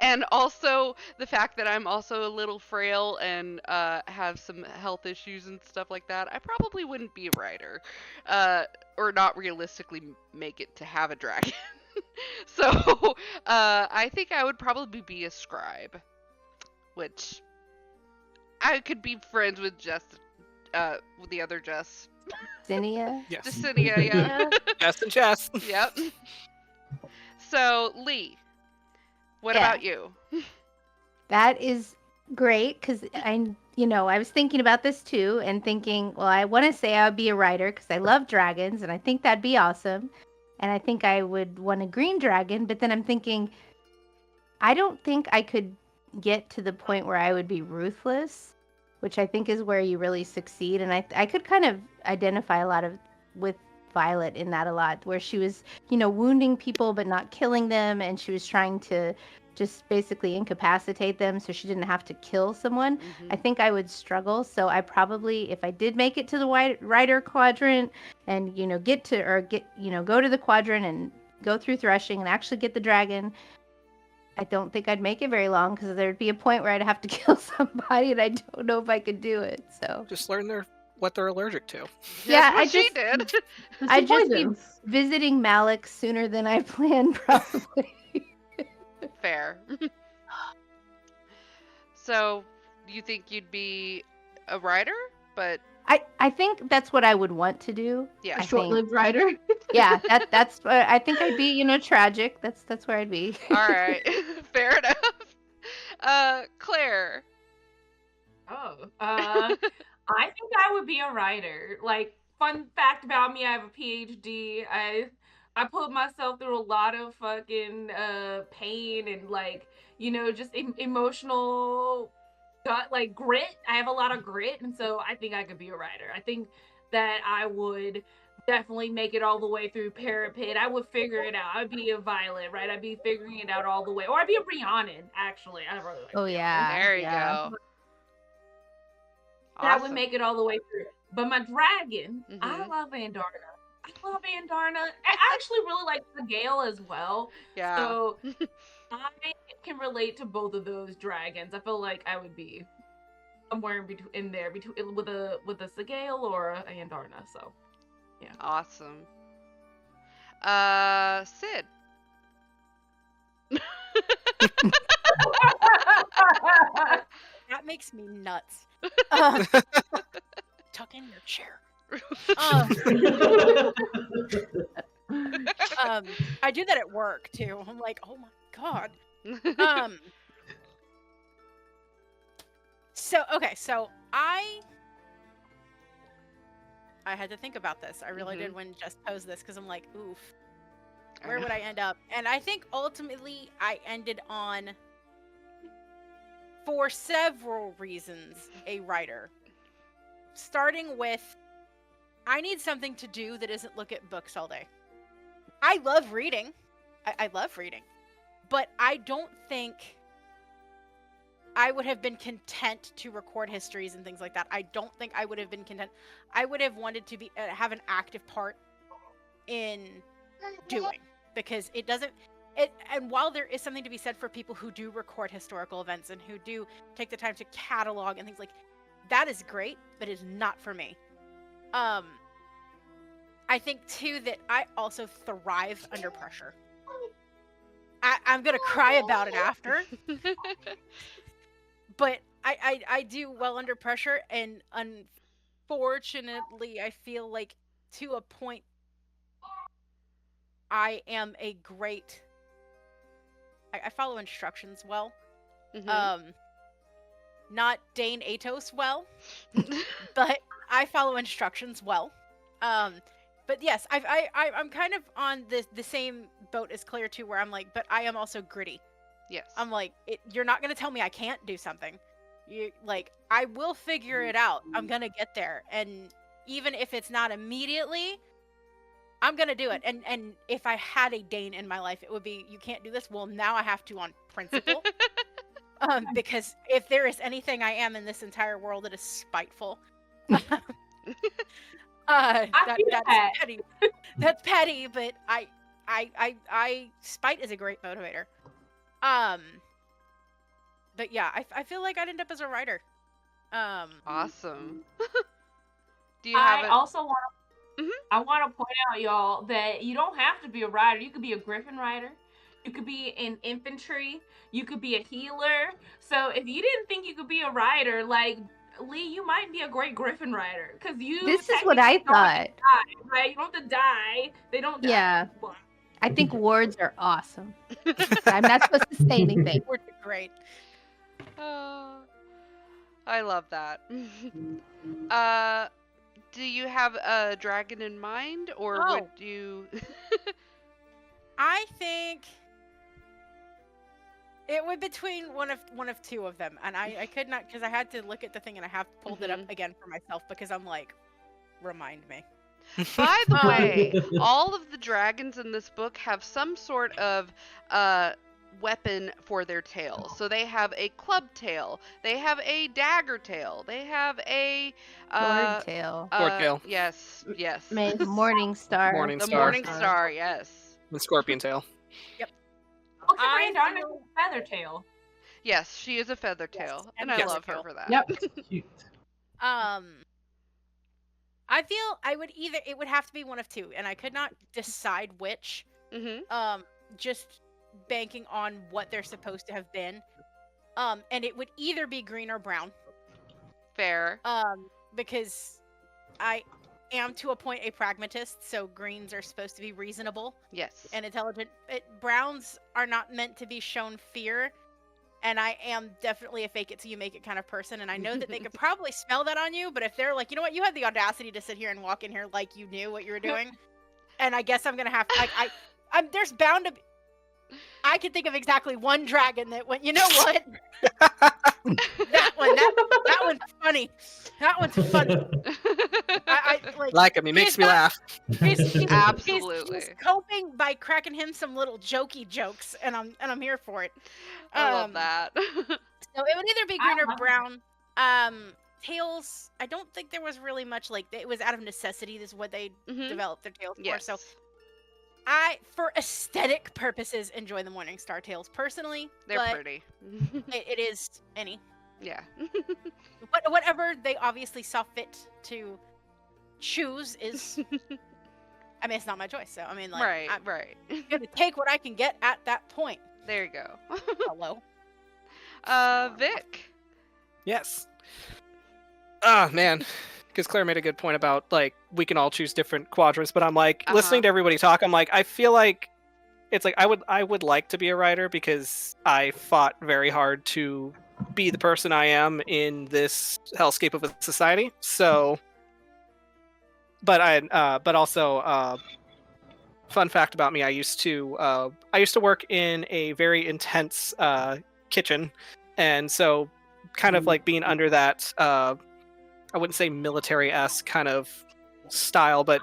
And also the fact that I'm also a little frail and have some health issues and stuff like that, I probably wouldn't be a writer, or not realistically make it to have a dragon. So I think I would probably be a scribe, which I could be friends with with the other Jess. Zinnia? Yes. Justinia, yeah. Chess and chess. Yep. So, Lee, what Yeah. about you? That is great because I was thinking about this too and thinking, well, I want to say I would be a writer because I love dragons and I think that'd be awesome. And I think I would want a green dragon, but then I'm thinking, I don't think I could get to the point where I would be ruthless, which I think is where you really succeed. And I could kind of identify a lot with Violet in that a lot, where she was, wounding people but not killing them, and she was trying to just basically incapacitate them so she didn't have to kill someone. Mhm. I think I would struggle. So I probably, if I did make it to the writer quadrant and, go to the quadrant and go through threshing and actually get the dragon, I don't think I'd make it very long because there'd be a point where I'd have to kill somebody and I don't know if I could do it. So Just learn what they're allergic to. Yeah, That's what I she just- did. I'd just be visiting Malik sooner than I planned, probably. Fair. So, you think you'd be a writer? But I think that's what I would want to do. yeah, I A short-lived writer. Yeah, that's I think I'd be, tragic. That's where I'd be. all right, fair enough. Claire. oh, I think I would be a writer. Like, fun fact about me, I have a PhD. I put myself through a lot of fucking pain and like, just emotional grit. I have a lot of grit, and so I think I could be a writer. I think that I would definitely make it all the way through Parapet. I would figure it out. I'd be a Violet, right? I'd be figuring it out all the way. Or I'd be a Rhiannon, actually. I really like Oh Rhiannon. yeah. There you yeah. go. That would Awesome. make it all the way through. But my dragon, I Mhm. love Andarna. I love Andarna. I actually really like the Gale as well. Yeah. So I can relate to both of those dragons. I feel like I would be somewhere in there between with a Sigale or a Andarna. So yeah. Awesome. Sid. That makes me nuts. Tuck in your chair. I do that at work too. I'm like, oh my god. So I had to think about this. I really did when Jess posed this because I'm like, oof, where would I end up? And I think ultimately I ended on, for several reasons, a writer. Starting with, I need something to do that isn't look at books all day. I love reading. I love reading. But I don't think I would have been content to record histories and things like that. I don't think I would have been content. I would have wanted to be have an active part in doing, because it doesn't. And while there is something to be said for people who do record historical events and who do take the time to catalog and things like that, is great, but is not for me. I think too that I also thrive under pressure. I'm gonna cry about it after. But I do well under pressure, and unfortunately I feel like to a point I am a great I follow instructions well. Not Dane Atos well, but I follow instructions well. But yes, I'm kind of on the same boat as Claire too, where I'm like, but I am also gritty. Yes. I'm like, you're not gonna tell me I can't do something. You like, I will figure it out. I'm gonna get there, and even if it's not immediately, I'm gonna do it. And if I had a Dane in my life, it would be, you can't do this. Well, now I have to on principle. Because if there is anything I am in this entire world, it is spiteful. That's petty. That's petty, but I spite is a great motivator. But yeah, I feel like I'd end up as a writer. Awesome. Do you have? I also want to. I want to point out, y'all, that you don't have to be a writer. You could be a Griffin rider. You could be in infantry. You could be a healer. So if you didn't think you could be a writer, like Lee, you might be a great Griffin rider, because you. This is what I thought. Die, right? You don't have to die. They don't die. Yeah. I think wards are awesome. I'm not supposed to say anything. Wards are great. Oh, I love that. Do you have a dragon in mind, or would you? I think it would between one of two of them, and I could not, because I had to look at the thing and I have pulled it up again for myself because I'm like, remind me. By the way, all of the dragons in this book have some sort of weapon for their tail. So they have a club tail, they have a dagger tail, they have a Sword tail. Sword tail. Yes. The Morning Star. Morning The Star. Morning Star, yes. The scorpion tail. Yep. Also, I Andarna feel- is a feather tail. Yes, she is a feather tail, and I yes. love her for that. Yep. Cute. I feel it would have to be one of two, and I could not decide which. Just banking on what they're supposed to have been. And it would either be green or brown. Fair. Because I am to a point a pragmatist, so greens are supposed to be reasonable Yes. and intelligent. Browns are not meant to be shown fear, and I am definitely a fake it till you make it kind of person, and I know that they could probably smell that on you, but if they're like, you know what, you had the audacity to sit here and walk in here like you knew what you were doing, and I guess I'm gonna have to, I'm there's bound to be, I can think of exactly one dragon that went, you know what? that one's funny. That one's funny. I Like him, he makes me laugh. Absolutely. He's coping by cracking him some little jokey jokes, and I'm here for it. I love that. So it would either be green or brown. Tails, I don't think there was really much, like, it was out of necessity. This is what they developed their tails for. Yes. So I, for aesthetic purposes, enjoy the Morning Star tails personally. They're but pretty. it is any. Yeah. Whatever they obviously saw fit to choose is. I mean, it's not my choice. So I mean, like, right, I'm right. gonna take what I can get at that point. There you go. Hello. Vic. Yes. Ah, man. Because Claire made a good point about, like, we can all choose different quadrants, but I'm like, listening to everybody talk, I'm like, I feel like it's like I would like to be a writer because I fought very hard to be the person I am in this hellscape of a society. So, but also, fun fact about me, I used to work in a very intense kitchen, and so kind of like being under that I wouldn't say military-esque kind of style, but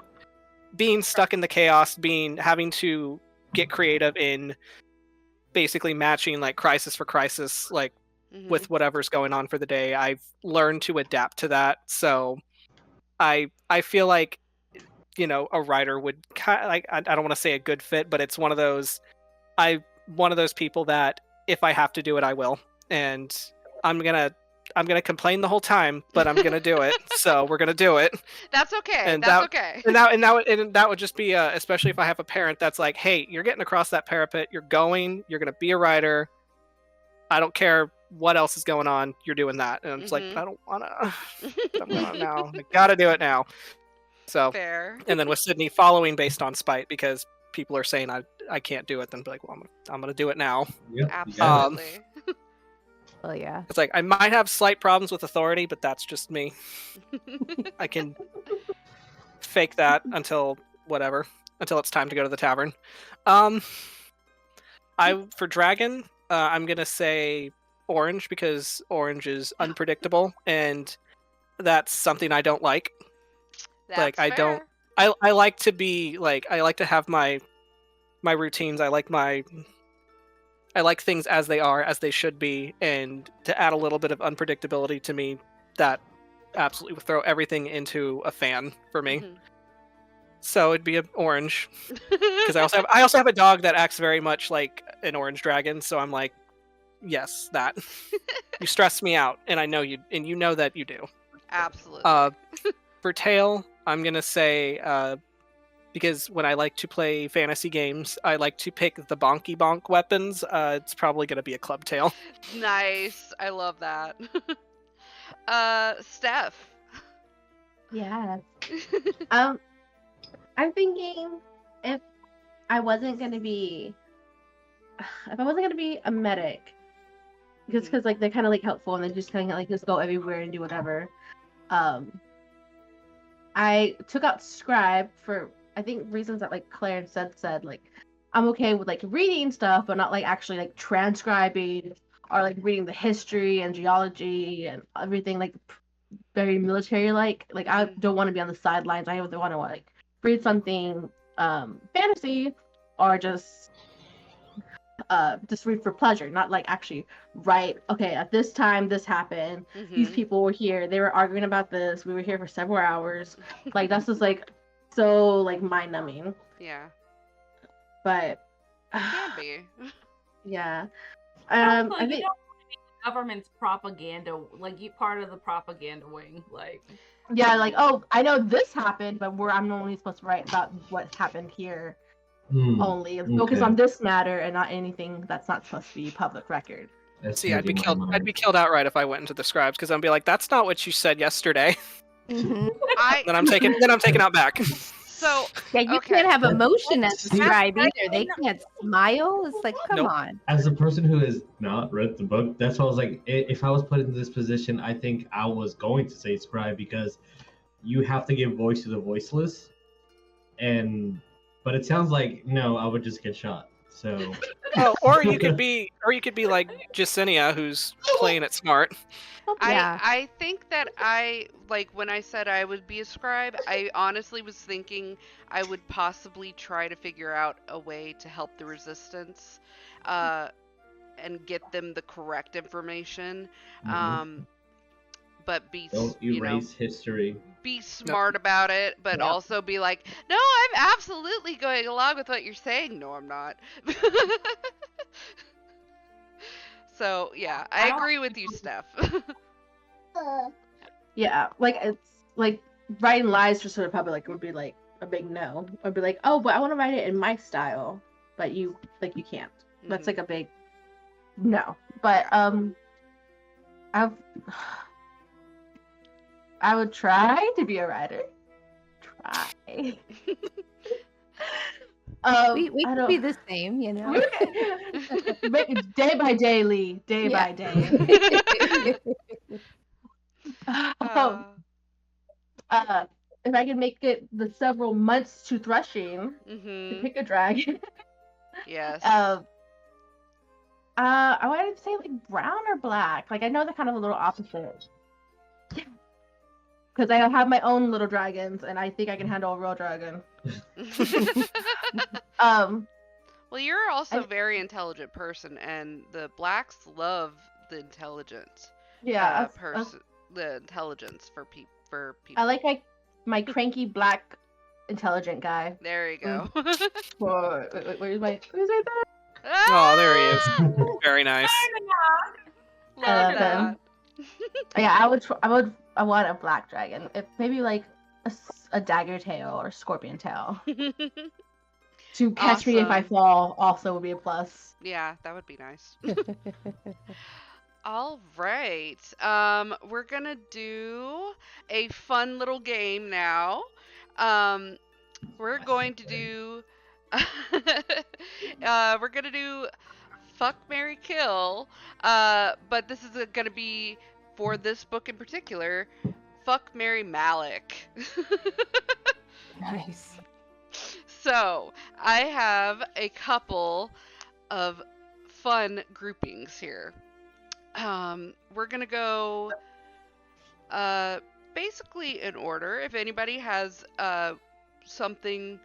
being stuck in the chaos, having to get creative in basically matching like crisis for crisis, like with whatever's going on for the day. I've learned to adapt to that. So I feel like, you know, a writer would kind of, like, I don't want to say a good fit, but it's one of those people that if I have to do it, I will. And I'm gonna complain the whole time, but I'm gonna do it. So we're gonna do it. That's okay. And that's okay. And that would just be, especially if I have a parent that's like, "Hey, you're getting across that parapet. You're gonna be a writer. I don't care what else is going on. You're doing that." And it's like, I don't wanna. I'm gonna now. I gotta do it now. So. Fair. And then with Sydney following based on spite because people are saying I can't do it, then be like, well, I'm gonna do it now. Yep, Absolutely. Well, yeah. It's like I might have slight problems with authority, but that's just me. I can fake that until it's time to go to the tavern. For dragon, I'm gonna say orange because orange is unpredictable, and that's something I don't like. That's like I fair. don't. I like to be like I like to have my routines. I like things as they are, as they should be, and to add a little bit of unpredictability to me, that absolutely would throw everything into a fan for me. So it'd be an orange, because I also have a dog that acts very much like an orange dragon. So I'm like, yes, that you stress me out, and I know you, and you know that you do. Absolutely. For tail, I'm gonna say. Because when I like to play fantasy games, I like to pick the bonky bonk weapons. It's probably going to be a club tail. Nice. I love that. Steph. Yeah. I'm thinking if I wasn't gonna be a medic, because like they're kind of like helpful and they just kind of like just go everywhere and do whatever. I took out scribe for, I think, reasons that like Claire said like I'm okay with like reading stuff but not like actually like transcribing or like reading the history and geology and everything like very military like I don't want to be on the sidelines. I either want to like read something fantasy or just read for pleasure, not like actually write, okay, at this time this happened, these people were here, they were arguing about this, we were here for several hours. Like that's just like so like mind numbing. Yeah. But Can be. yeah. Also, I think you don't want to be the government's propaganda, like you part of the propaganda wing, like. yeah, like, oh, I know this happened, but I'm only supposed to write about what happened here. Only focus on this matter and not anything that's not supposed to be public record. See, I'd be killed outright if I went into the scribes, because I'd be like, "That's not what you said yesterday." Then I'm taking out back. So yeah, you okay. can't have emotion as a scribe either. They can't smile. It's like, come on. As a person who has not read the book, that's why I was like, if I was put in this position, I think I was going to say scribe, because you have to give voice to the voiceless, but it sounds like no, I would just get shot. So. Oh, or you could be like Jacinia, who's playing it smart. Yeah. I think that when I said I would be a scribe, I honestly was thinking I would possibly try to figure out a way to help the resistance, and get them the correct information. But don't erase history. Be smart about it, but also be like, no, I'm absolutely going along with what you're saying. No, I'm not. So yeah, I I don't- agree with you, Steph. Yeah, like it's like writing lies for sort of public would be like a big no. I'd be like, oh, but I want to write it in my style, but you can't. That's Mhm. like a big no. But I've I would try to be a writer. Try. We I could be don't. the same, you know. Day by day, Lee. Day Yeah. by day. Uh, If I could make it the several months to threshing to mhm. pick a dragon, Yes. I would say like brown or black. Like I know they're kind of a little opposite. Because I have my own little dragons, and I think I can handle a real dragon. Well, you're also I- a very intelligent person, and the blacks love the intelligent Yeah, person. The intelligence for people. I like my cranky black intelligent guy. There you go. Where's my? Who's right there? Oh, there he is. Very nice. Love love that. him. Yeah, I want a black dragon. If maybe like a dagger tail or scorpion tail to catch me if I Awesome. fall. Also would be a plus. Yeah, that would be nice. All right. We're gonna do a fun little game now. We're going to do we're gonna do Fuck, Marry, Kill. But this is gonna be for this book in particular. Fuck, Marry, Malik. Nice. So I have a couple of fun groupings here. We're gonna go basically in order. If anybody has something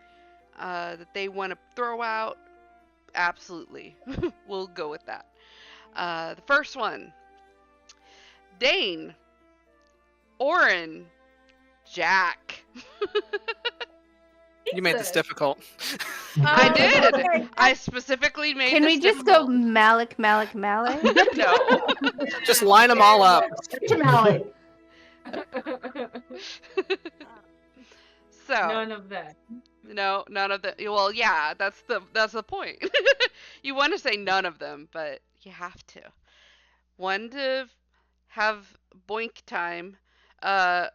that they want to throw out, absolutely, we'll go with that. The first one: Dane, Orin, Jack. You made this difficult. I Oh, did. okay. I specifically made. Can this we just go difficult. Malik? No. Just line them all up. Jamali. So None of that. no, none of the. Well, yeah, that's the point. You want to say none of them, but you have to. One to have boink time,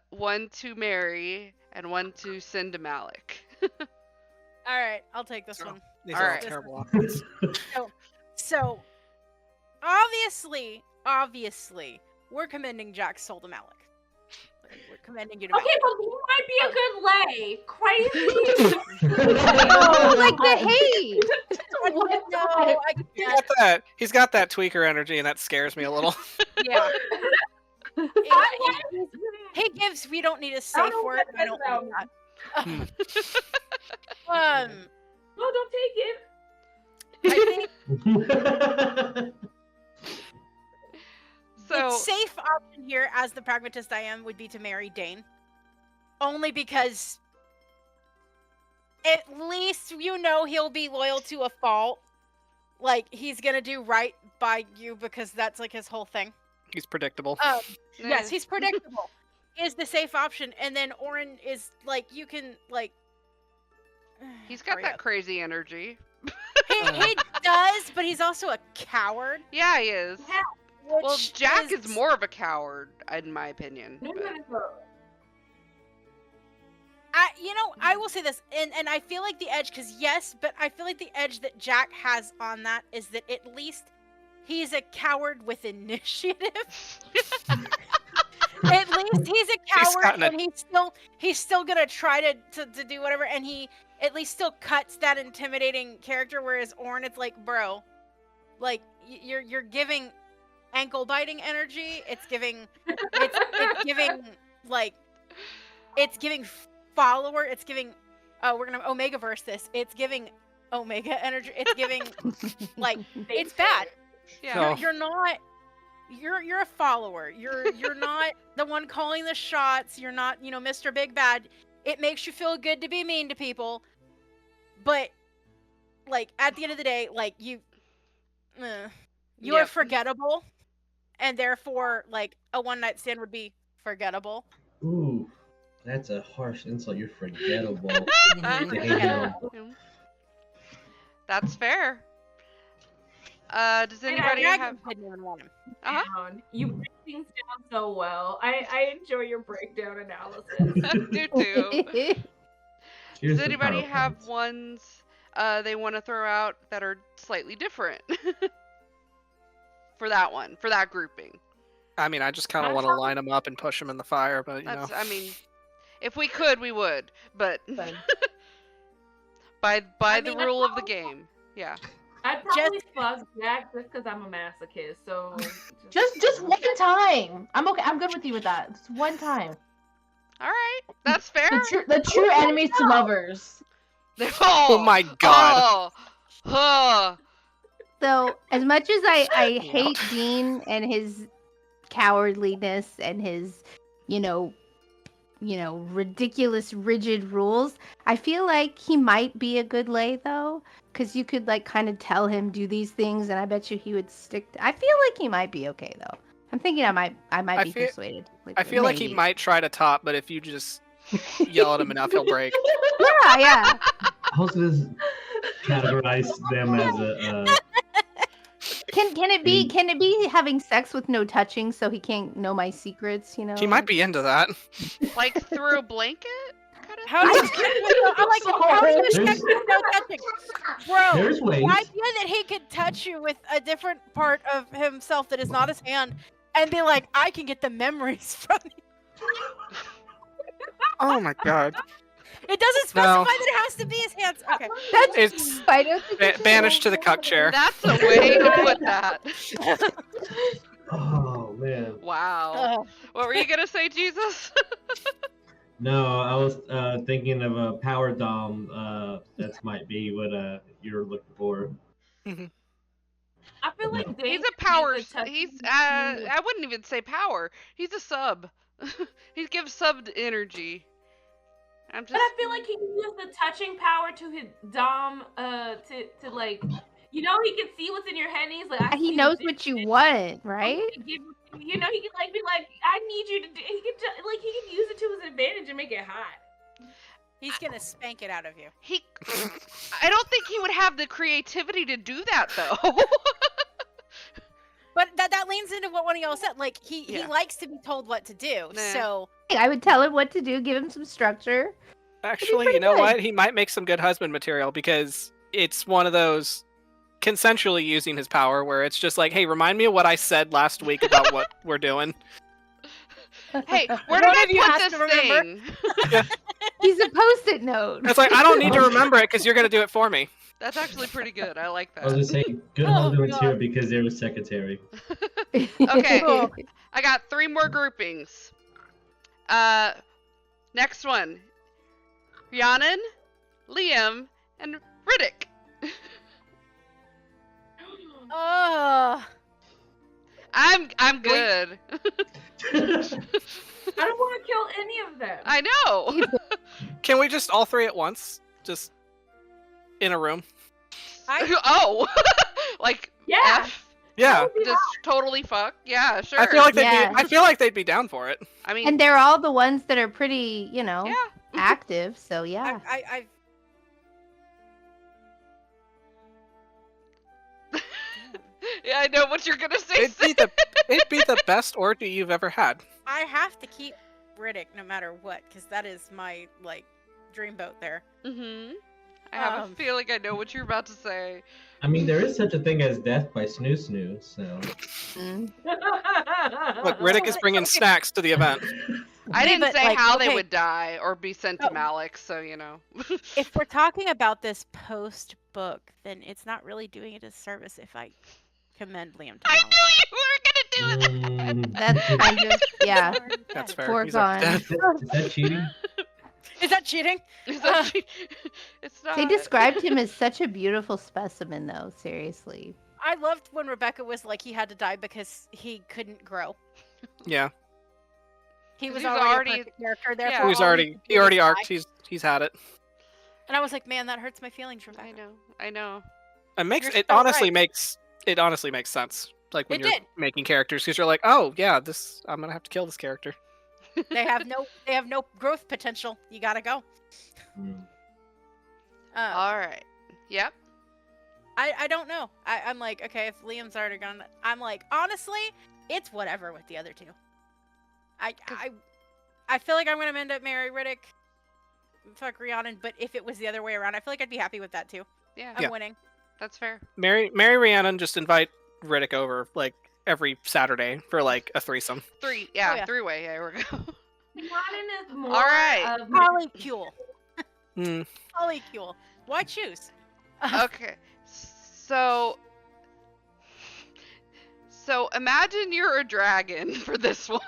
one to marry, and one to send to Malik. All right, I'll take this Oh. one. These All are all right. terrible options. So, obviously, we're commending Jack's soul to Malik. We're commending you to Okay, Malik. but he might be a good lay. Crazy. Oh, like the hate. No, I can't. He's got that tweaker energy, and that scares me a little. Yeah. He gives. We don't need a safe know word. what I don't that need Hmm. that. No, don't take it. I think the So safe option here, as the pragmatist I am, would be to marry Dane. Only because at least you know he'll be loyal to a fault. Like, he's gonna do right by you because that's like his whole thing. He's predictable. Yes, he's predictable. He is the safe option. And then Orin is like, you can, like. he's got hurry that up. crazy energy. He does, but he's also a coward. Yeah, he is. Which Well, Jack is more of a coward, in my opinion. No, but- no, no. I will say this, and I feel like the edge, because yes, but I feel like the edge that Jack has on that is that at least he's a coward with initiative. At least he's a coward, gotten it. and he's still gonna try to do whatever, and he at least still cuts that intimidating character. Whereas Orin, it's like, bro, like you're giving ankle biting energy. It's giving like it's giving follower. It's giving we're gonna Omega verse this. It's giving Omega energy. It's giving like it's bad. Yeah. So- You're not. You're a follower. You're not the one calling the shots. You're not, Mr. Big Bad. It makes you feel good to be mean to people, but like at the end of the day, like You are Yep. forgettable, and therefore, like, a one-night stand would be forgettable. Ooh, that's a harsh insult. You're forgettable. Mhm. Damn. That's fair. Does anybody Dragon have? didn't even want him. Down. You break things down so well. I enjoy your breakdown analysis. Do too. Here's Does the anybody have PowerPoint. ones they want to throw out that are slightly different for that one, for that grouping? I mean, I just kind of want to line them up and push them in the fire, but you know. That's, I mean, if we could, we would, but But by I the mean, I'd rule of the probably- game, yeah. I'd probably fuck Jack just because I'm a masochist. So Just one time. I'm okay. I'm good with you with that. Just one time. All right, that's fair. The true enemies to lovers. Oh my god. Oh. So, as much as I hate Dean and his cowardliness and his, you know, ridiculous, rigid rules, I feel like he might be a good lay though, because you could like kind of tell him do these things, and I bet you he would stick. I feel like he might be okay though. I'm thinking I might be feel- persuaded. I feel like he maybe. might try to top, but if you just yell at him enough, he'll break. Yeah. I was gonna categorize them as a. Can it be having sex with no touching so he can't know my secrets? You know. He might be into that. Like through a blanket? Kind of How do you I'm like, how do you There's- sex with no touching? Bro, There's ways. the idea that he could touch you with a different part of himself that is not his hand and be like, I can get the memories from you. Oh my god. It doesn't specify No. that it has to be his hands. Okay. That's It's I don't think it's banished to the cuck chair. That's a way to put that. Oh man. Wow. What were you gonna say, Jesus? No, I was thinking of a power dom. That might be what you're looking for. I feel like He's Dave a power. needs to touch He's me. I wouldn't even say power. He's a sub. He gives sub energy. I'm just. But I feel like he can use the touching power to his dom, to like, you know, he can see what's in your head, and he's like, I he see knows this what you shit. want, right? He can give, you know, he can like be like, I need you to do. He can like he can use it to his advantage and make it hot. He's gonna spank it out of you. He. I don't think he would have the creativity to do that though. But that leans into what one of y'all said. Like he Yeah. likes to be told what to do. Nah. So I would tell him what to do, give him some structure. Actually, pretty you know good. what? He might make some good husband material because it's one of those consensually using his power where it's just like, hey, remind me of what I said last week about what we're doing. Hey, where did One I of you put has this to remember. thing? He's a post-it note. It's like, I don't need to remember it because you're going to do it for me. That's actually pretty good. I like I was that. just saying good Oh, husband God. material because they're a secretary. Okay. Oh. I got 3 more groupings. Next one. Rhiannon, Liam, and Riddick. I'm good. I don't want to kill any of them. I know. Can we just all three at once? Just in a room? Oh, like Yeah. F, Yeah. just totally fuck. Yeah, sure. I feel like Yeah. I feel like they'd be down for it. I mean, And they're all the ones that are pretty, yeah. active. So yeah. Yeah, I know what you're gonna say. It'd be the best orgy you've ever had. I have to keep Riddick no matter what, because that is my like dreamboat there. Mm-hmm. I have a feeling I know what you're about to say. I mean, there is such a thing as death by snoo snoo. So Mm. Look, Riddick is bringing snacks to the event. I Okay, didn't but, say like, how they okay. would die or be sent to Oh. Malik, so you know. If we're talking about this post book, then it's not really doing it a service if I commend Liam to I Malik. knew you were gonna do that. That's kind of yeah. That's fair. Foregone. He's already dead. is that cheating? Is that cheating? It's actually- it's not. They described him as such a beautiful specimen, though. Seriously. I loved when Rebecca was like he had to die because he couldn't grow. Yeah. He was He's already, already- a perfect character. yeah. Therefore, He's all already could he do already was arced. die. He's had it. And I was like, man, that hurts my feelings, Rebecca. I know. It makes You're it so honestly right. makes it honestly makes sense. Like when It you're did. making characters, because you're like, oh yeah, I'm gonna have to kill this character. They have no growth potential. You gotta go. Mm. All right. Yep. I don't know. I'm like, okay, if Liam's already gone, I'm like, honestly, it's whatever with the other two. I feel like I'm gonna end up marry Riddick, fuck Rhiannon, but if it was the other way around, I feel like I'd be happy with that too. Yeah. I'm winning. That's fair. Marry Rhiannon, just invite Riddick over like every Saturday for like a threesome. Three. Yeah. yeah. Three-way. Yeah, we're go. Rhiannon is more All right. of Polycule. Hmm. Polycule. Why choose? Okay. So imagine you're a dragon for this one.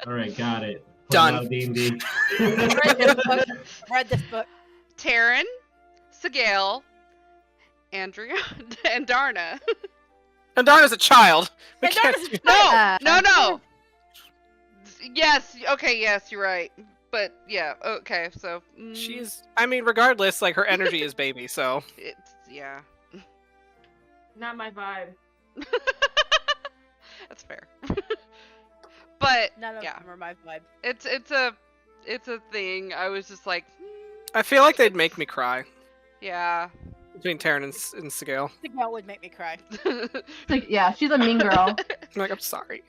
All right, got it. Done. D&D. Read this book. Taryn, Sigale, Andrea, and Darna. And Darna's a child. We And can't Darna's do- No. Yes. Okay. Yes, you're right. But yeah. Okay. So She's. I mean, regardless, like her energy is baby. So It's yeah. not my vibe. That's fair. But None of yeah, them are my vibe. it's a thing. I was just like, I feel like they'd make me cry yeah. between Taryn and Sigale. The girl would make me cry. It's like, yeah, she's a mean girl. I'm like, I'm sorry.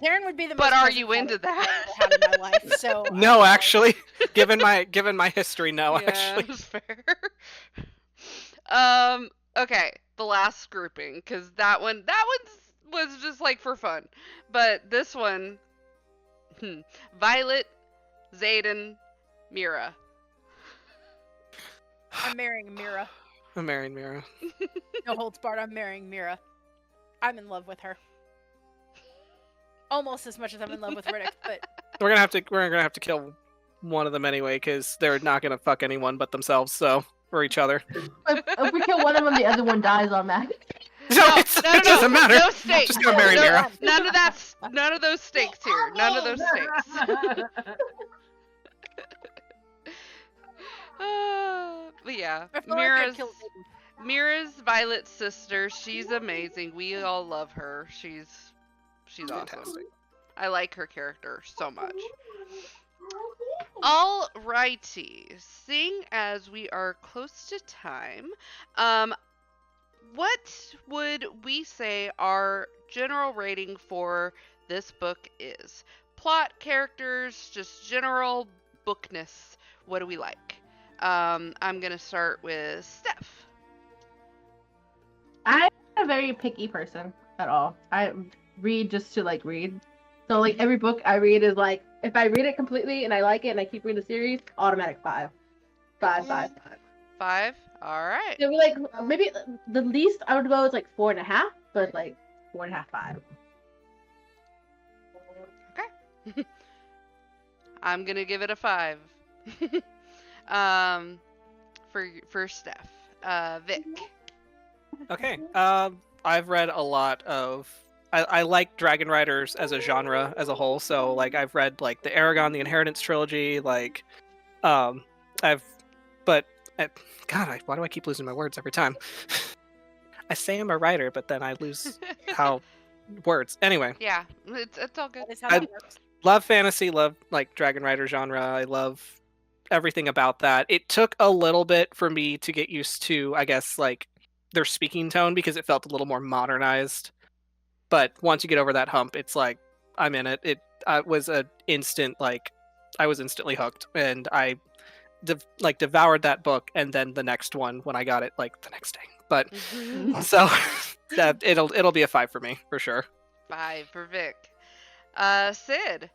Taryn would be the most. But are pleasant you child into I've that? ever had in my life. So No, actually, given my history, no, Yeah, actually. that's fair. Okay, the last grouping, because that one was just like for fun, but this one, Violet, Zayden, Mira. I'm marrying Mira. I'm marrying Mira. No holds barred. I'm marrying Mira. I'm in love with her. Almost as much as I'm in love with Riddick, but We're gonna have to kill one of them anyway, because they're not gonna fuck anyone but themselves, so or each other. If we kill one of them, the other one dies automatically. It doesn't matter. No stakes. Just gonna marry Mira. None of those stakes here. None of those stakes. But yeah, I feel like I'd Mira's kill Zayden. Mira's Violet's sister. She's amazing. We all love her. She's awesome. Fantastic. I like her character so much. Alrighty, seeing as we are close to time, what would we say our general rating for this book is? Plot, characters, just general bookness. What do we like? I'm gonna start with Steph. I'm not a very picky person at all. I read just to like read. So like every book I read is like, if I read it completely and I like it and I keep reading the series, automatic 5. 5, 5, 5. 5. All right. So we like maybe the least I would go is like 4.5, but like 4.5, 5. I'm gonna give it a 5. For Steph. Vic. Okay. I've read a lot of. I like Dragon Riders as a genre as a whole. So like I've read like the Aragon, the Inheritance trilogy. Like, why do I keep losing my words every time? I say I'm a writer, but then I lose how words. Anyway, Yeah, it's all good. That is how I- that works. love fantasy, love like Dragon Rider genre. I love everything about that. It took a little bit for me to get used to, I guess, like their speaking tone because it felt a little more modernized. But once you get over that hump, it's like I'm in it. It was an instant like I was instantly hooked, and I devoured that book, and then the next one when I got it like the next day. But so that it'll be a 5 for me for sure. 5 for Vic. Sid.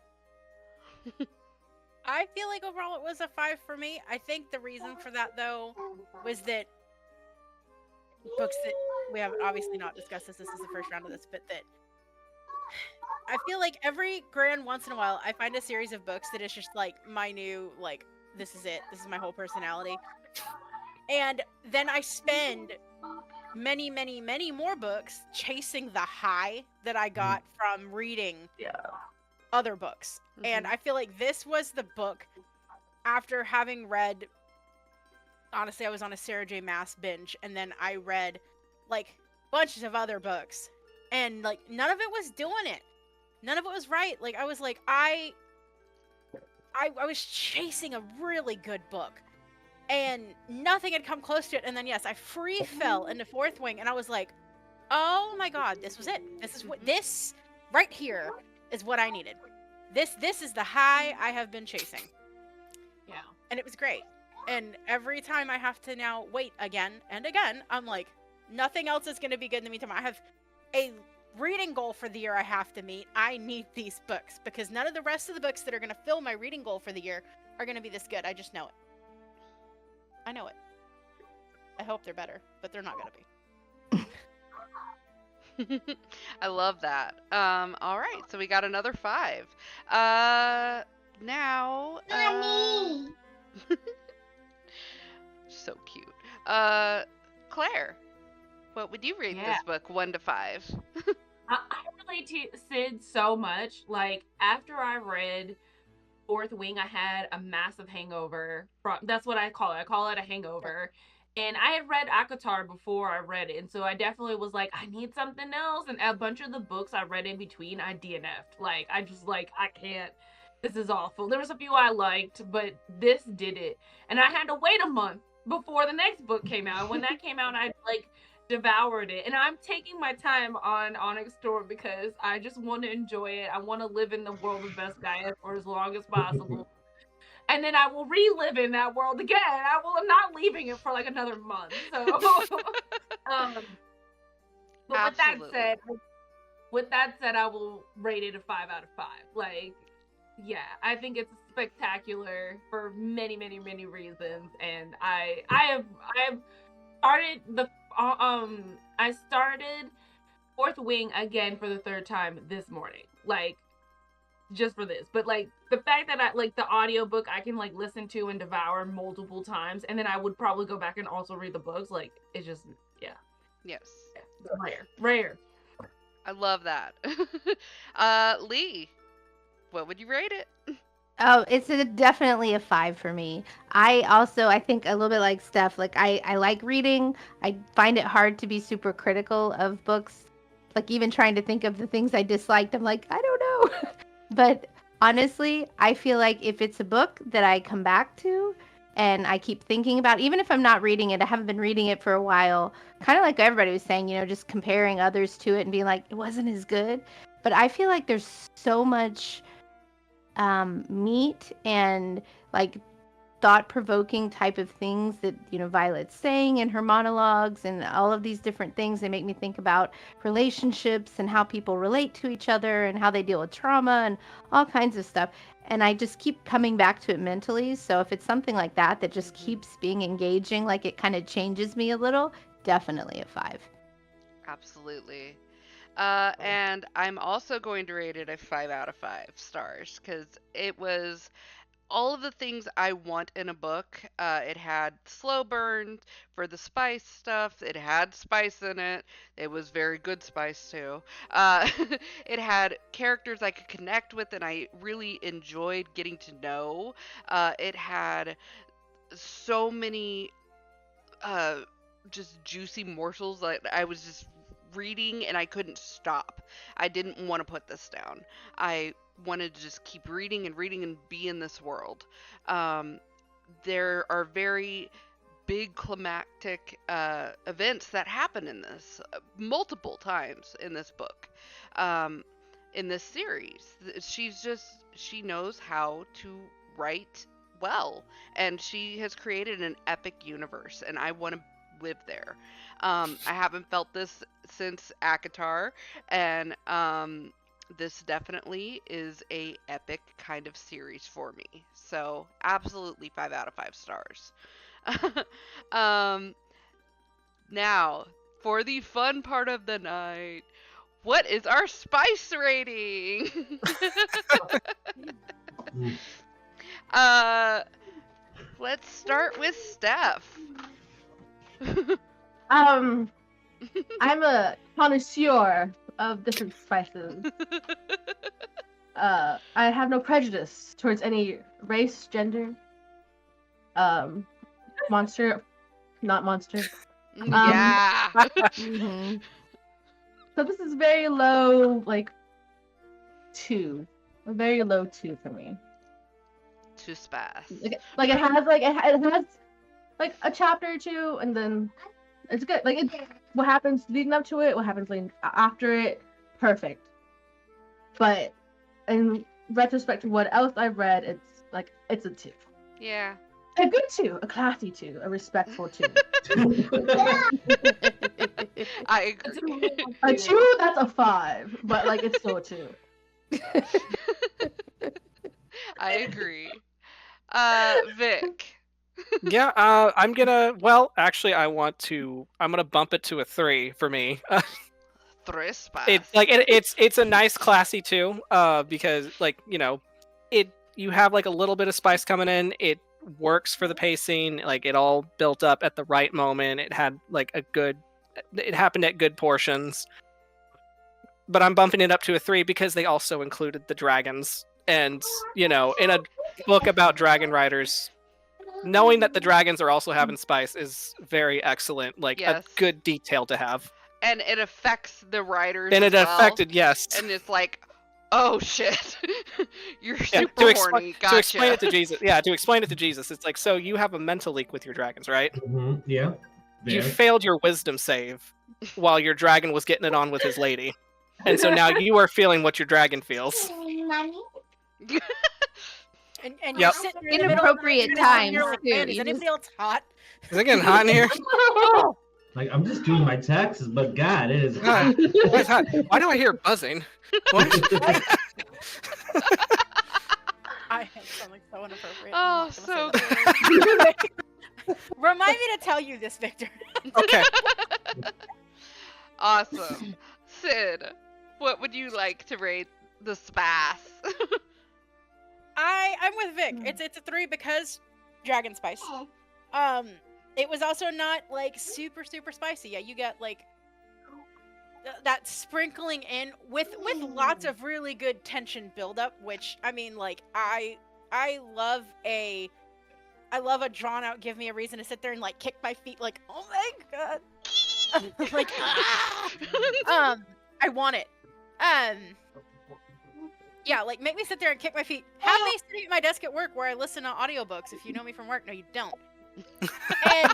I feel like overall it was a 5 for me. I think the reason for that though was that books that we have obviously not discussed this is the first round of this, but that I feel like every grand once in a while I find a series of books that is just like my new like this is it. This is my whole personality. And then I spend many, many, many more books chasing the high that I got from reading other books. And I feel like this was the book after having read, honestly, I was on a Sarah J. Maas binge, and then I read like bunches of other books, and like none of it was doing it. None of it was right. Like I was like I was chasing a really good book, and nothing had come close to it. And then yes, I free fell into Fourth Wing, and I was like, oh my god, this was it. This is what this right here is what I needed. This is the high I have been chasing. Yeah. And it was great. And every time I have to now wait again and again, I'm like, nothing else is going to be good in the meantime. I have a reading goal for the year I have to meet. I need these books because none of the rest of the books that are going to fill my reading goal for the year are going to be this good. I just know it. I know it. I hope they're better, but they're not going to be. I love that. All right, so we got another 5. Now. So cute. Claire, what would you rate this book 1 to 5? I relate to Sid so much. Like, after I read Fourth Wing, I had a massive hangover. That's what I call it. I call it a hangover. And I had read ACOTAR before I read it, and so I definitely was like, I need something else. And a bunch of the books I read in between, I DNF'd. Like, I just, like, I can't. This is awful. There was a few I liked, but this did it. And I had to wait a month before the next book came out. When that came out, I, like, devoured it. And I'm taking my time on Onyx Storm because I just want to enjoy it. I want to live in the world of Best Gaia for as long as possible. And then I will relive in that world again. I'm not leaving it for like another month. So, but with that said, I will rate it a 5 out of 5. Like, yeah, I think it's spectacular for many, many, many reasons. And I have started Fourth Wing again for the 3rd time this morning. Like, just for this, but like the fact that I like the audiobook I can like listen to and devour multiple times, and then I would probably go back and also read the books. Like, it's just Yes. Rare. I love that. Lee, what would you rate it? Oh, it's definitely a 5 for me. I think a little bit like Steph, like I like reading. I find it hard to be super critical of books. Like, even trying to think of the things I disliked, I'm like, I don't know. But honestly, I feel like if it's a book that I come back to and I keep thinking about, even if I'm not reading it, I haven't been reading it for a while, kind of like everybody was saying, just comparing others to it and being like, it wasn't as good. But I feel like there's so much meat and like thought-provoking type of things that Violet's saying in her monologues, and all of these different things. They make me think about relationships and how people relate to each other and how they deal with trauma and all kinds of stuff, and I just keep coming back to it mentally. So if it's something like that just keeps being engaging, like it kind of changes me a little, definitely a 5. Absolutely. And I'm also going to rate it a 5 out of 5 stars because it was all of the things I want in a book. It had slow burn for the spice stuff. It had spice in it. It was very good spice too. It had characters I could connect with and I really enjoyed getting to know. It had so many just juicy morsels. Like, I was just reading and I couldn't stop. I didn't want to put this down. I wanted to just keep reading and be in this world. There are very big climactic events that happen in this multiple times in this book, in this series. She knows how to write well, and she has created an epic universe, and I want to live there. I haven't felt this since ACOTAR, and this definitely is a epic kind of series for me. So absolutely 5 out of 5 stars. Now, for the fun part of the night, what is our spice rating? Let's start with Steph. I'm a connoisseur of different spices. I have no prejudice towards any race, gender, monster, not monster. Yeah. So this is very low, like 2, a very low 2 for me. To Spass. Like it has like a chapter or two, and then it's good. Like what happens leading up to it, what happens after it, perfect. But in retrospect to what else I've read, it's a 2. Yeah. A good 2, a classy 2, a respectful 2. I agree. A 2, that's a 5, but like it's still a 2. I agree. Vic. Yeah, I'm gonna. Well, actually, I'm gonna bump it to a 3 for me. Trespass. It's a nice classy 2. Because you have like a little bit of spice coming in. It works for the pacing. Like it all built up at the right moment. It had like it happened at good portions. But I'm bumping it up to a 3 because they also included the dragons. And, in a book about dragon riders, knowing that the dragons are also having spice is very excellent. Like Yes. a good detail to have. And it affects the writers And as it well. affected, yes. And it's like, oh shit. You're Yeah, super horny. Gotcha. to explain it to Jesus. Yeah, to explain it to Jesus. It's like, so you have a mental leak with your dragons, right? Mhm, yeah. You Yeah. failed your wisdom save while your dragon was getting it on with his lady. And so now you are feeling what your dragon feels. And Yep. you're sitting in the middle of the night, Inappropriate and times, you're like, too, "Man, is you anybody else hot?" Is it getting hot in here? Like I'm just doing my taxes, but God, it is God, why is hot? Why do I hear buzzing? What? I had something so inappropriate. Oh, I'm so not gonna say that. Remind me to tell you this, Victor. Okay. Awesome. Sid, what would you like to rate the Spass? I'm with Vic. It's a 3 because dragon spice. It was also not like super spicy. Yeah, you get like that sprinkling in with lots of really good tension buildup. Which I mean, like I love a drawn out. Give me a reason to sit there and like kick my feet. Like, oh my god. Like, I want it. Yeah, like make me sit there and kick my feet. Have me sitting at my desk at work where I listen to audiobooks. If you know me from work, no, you don't. And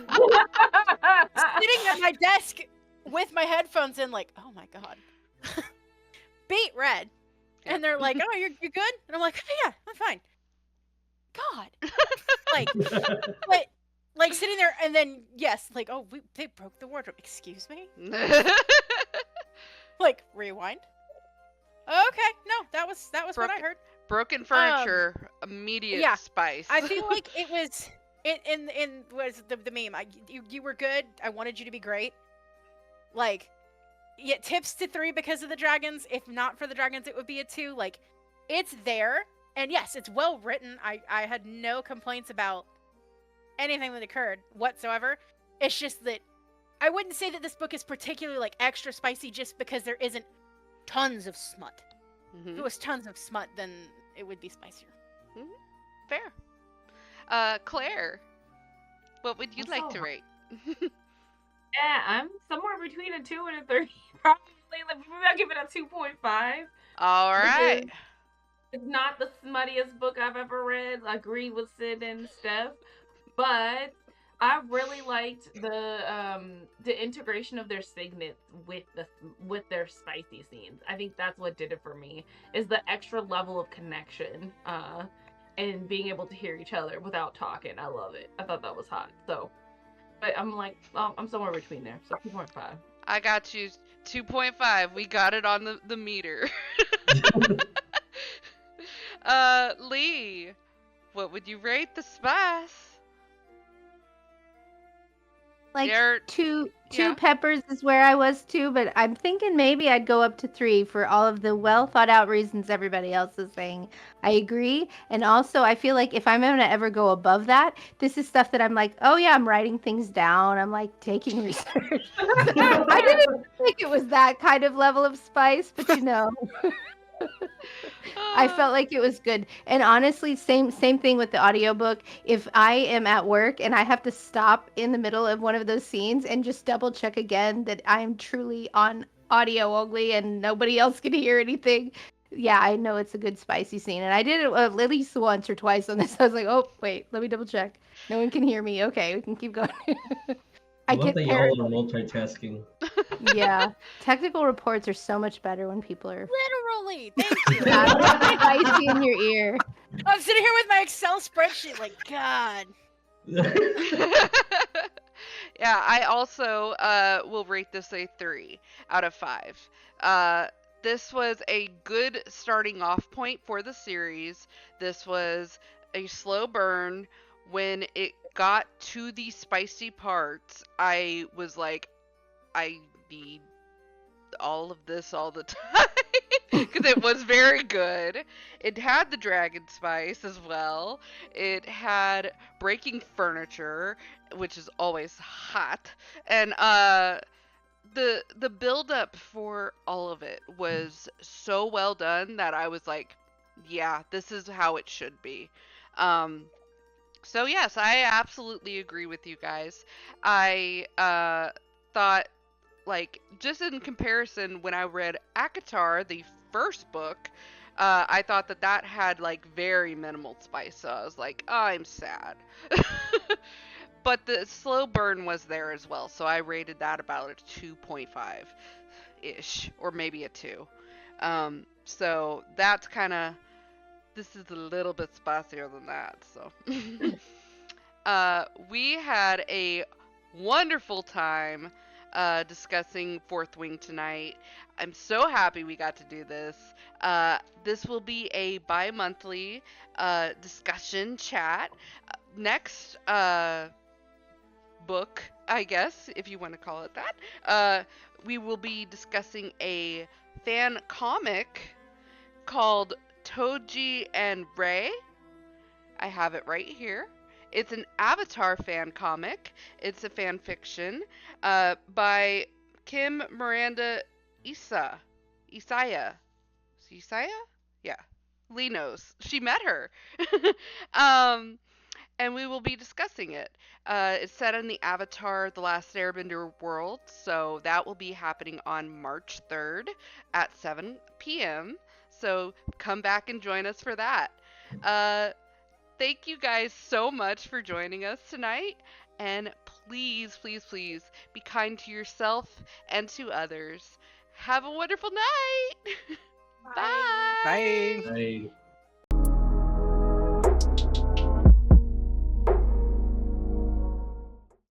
sitting at my desk with my headphones in, like, oh my god, beat red, and they're like, oh, you're good, and I'm like, oh, yeah, I'm fine. God, like, but like sitting there, and then yes, like, oh, they broke the wardrobe. Excuse me. Like rewind. Okay, no, that was what I heard. Broken furniture, immediate yeah, spice. I feel like it was in was the meme. You were good. I wanted you to be great. Like, yeah, tips to 3 because of the dragons. If not for the dragons, it would be a 2. Like, it's there, and yes, it's well written. I had no complaints about anything that occurred whatsoever. It's just that I wouldn't say that this book is particularly like extra spicy just because there isn't tons of smut. If it was tons of smut, then it would be spicier. Fair. Claire, what would you like to rate? Yeah, I'm somewhere between a 2 and a 3. Probably, like, maybe I'll give it a 2.5. All right. Because it's not the smuttiest book I've ever read. I agree with Sid and Steph, but I really liked the integration of their signets with their spicy scenes. I think that's what did it for me, is the extra level of connection and being able to hear each other without talking. I love it. I thought that was hot. So, but I'm like, I'm somewhere between there. So 2.5. I got you 2.5. We got it on the meter. Lee, what would you rate the spice? Like They're- two yeah. peppers is where I was too, but I'm thinking maybe I'd go up to 3 for all of the well thought out reasons everybody else is saying. I agree, and also I feel like if I'm gonna ever go above that, this is stuff that I'm like, oh yeah, I'm writing things down. I'm like taking research. I didn't think it was that kind of level of spice, but you know. I felt like it was good. And honestly, same thing with the audiobook. If I am at work and I have to stop in the middle of one of those scenes and just double check again that I am truly on audio only and nobody else can hear anything. Yeah, I know it's a good spicy scene, and I did it at least once or twice on this. I was like, oh wait, let me double check. No one can hear me. Okay, we can keep going. I I love get that paranoid. y'all are multitasking. Yeah, technical reports are so much better when people are Literally. Thank you. spicy in your ear. I'm sitting here with my Excel spreadsheet, like, God. Yeah, I also will rate this a 3 out of 5. This was a good starting off point for the series. This was a slow burn. When it got to the spicy parts, I was like, I need all of this all the time because it was very good. It had the dragon spice as well. It had breaking furniture, which is always hot, and the build up for all of it was so well done that I was like, yeah, this is how it should be. So yes, I absolutely agree with you guys. I thought, like, just in comparison, when I read ACOTAR, the first book, I thought that had like very minimal spice. So I was like, oh, I'm sad. But the slow burn was there as well, so I rated that about a 2.5 ish, or maybe a 2. So that's kind of, this is a little bit spicier than that. So we had a wonderful time discussing Fourth Wing tonight. I'm so happy we got to do this. This will be a bi-monthly discussion chat. Next book, I guess, if you want to call it that, we will be discussing a fan comic called Toji and Rei. I have it right here. It's an Avatar fan comic. It's a fan fiction by Kim Miranda Isaya? Yeah. Lee knows. She met her. And we will be discussing it. It's set in the Avatar The Last Airbender world, so that will be happening on March 3rd at 7 p.m. So come back and join us for that. Thank you guys so much for joining us tonight, and please, please, please be kind to yourself and to others. Have a wonderful night. Bye. Bye. Bye.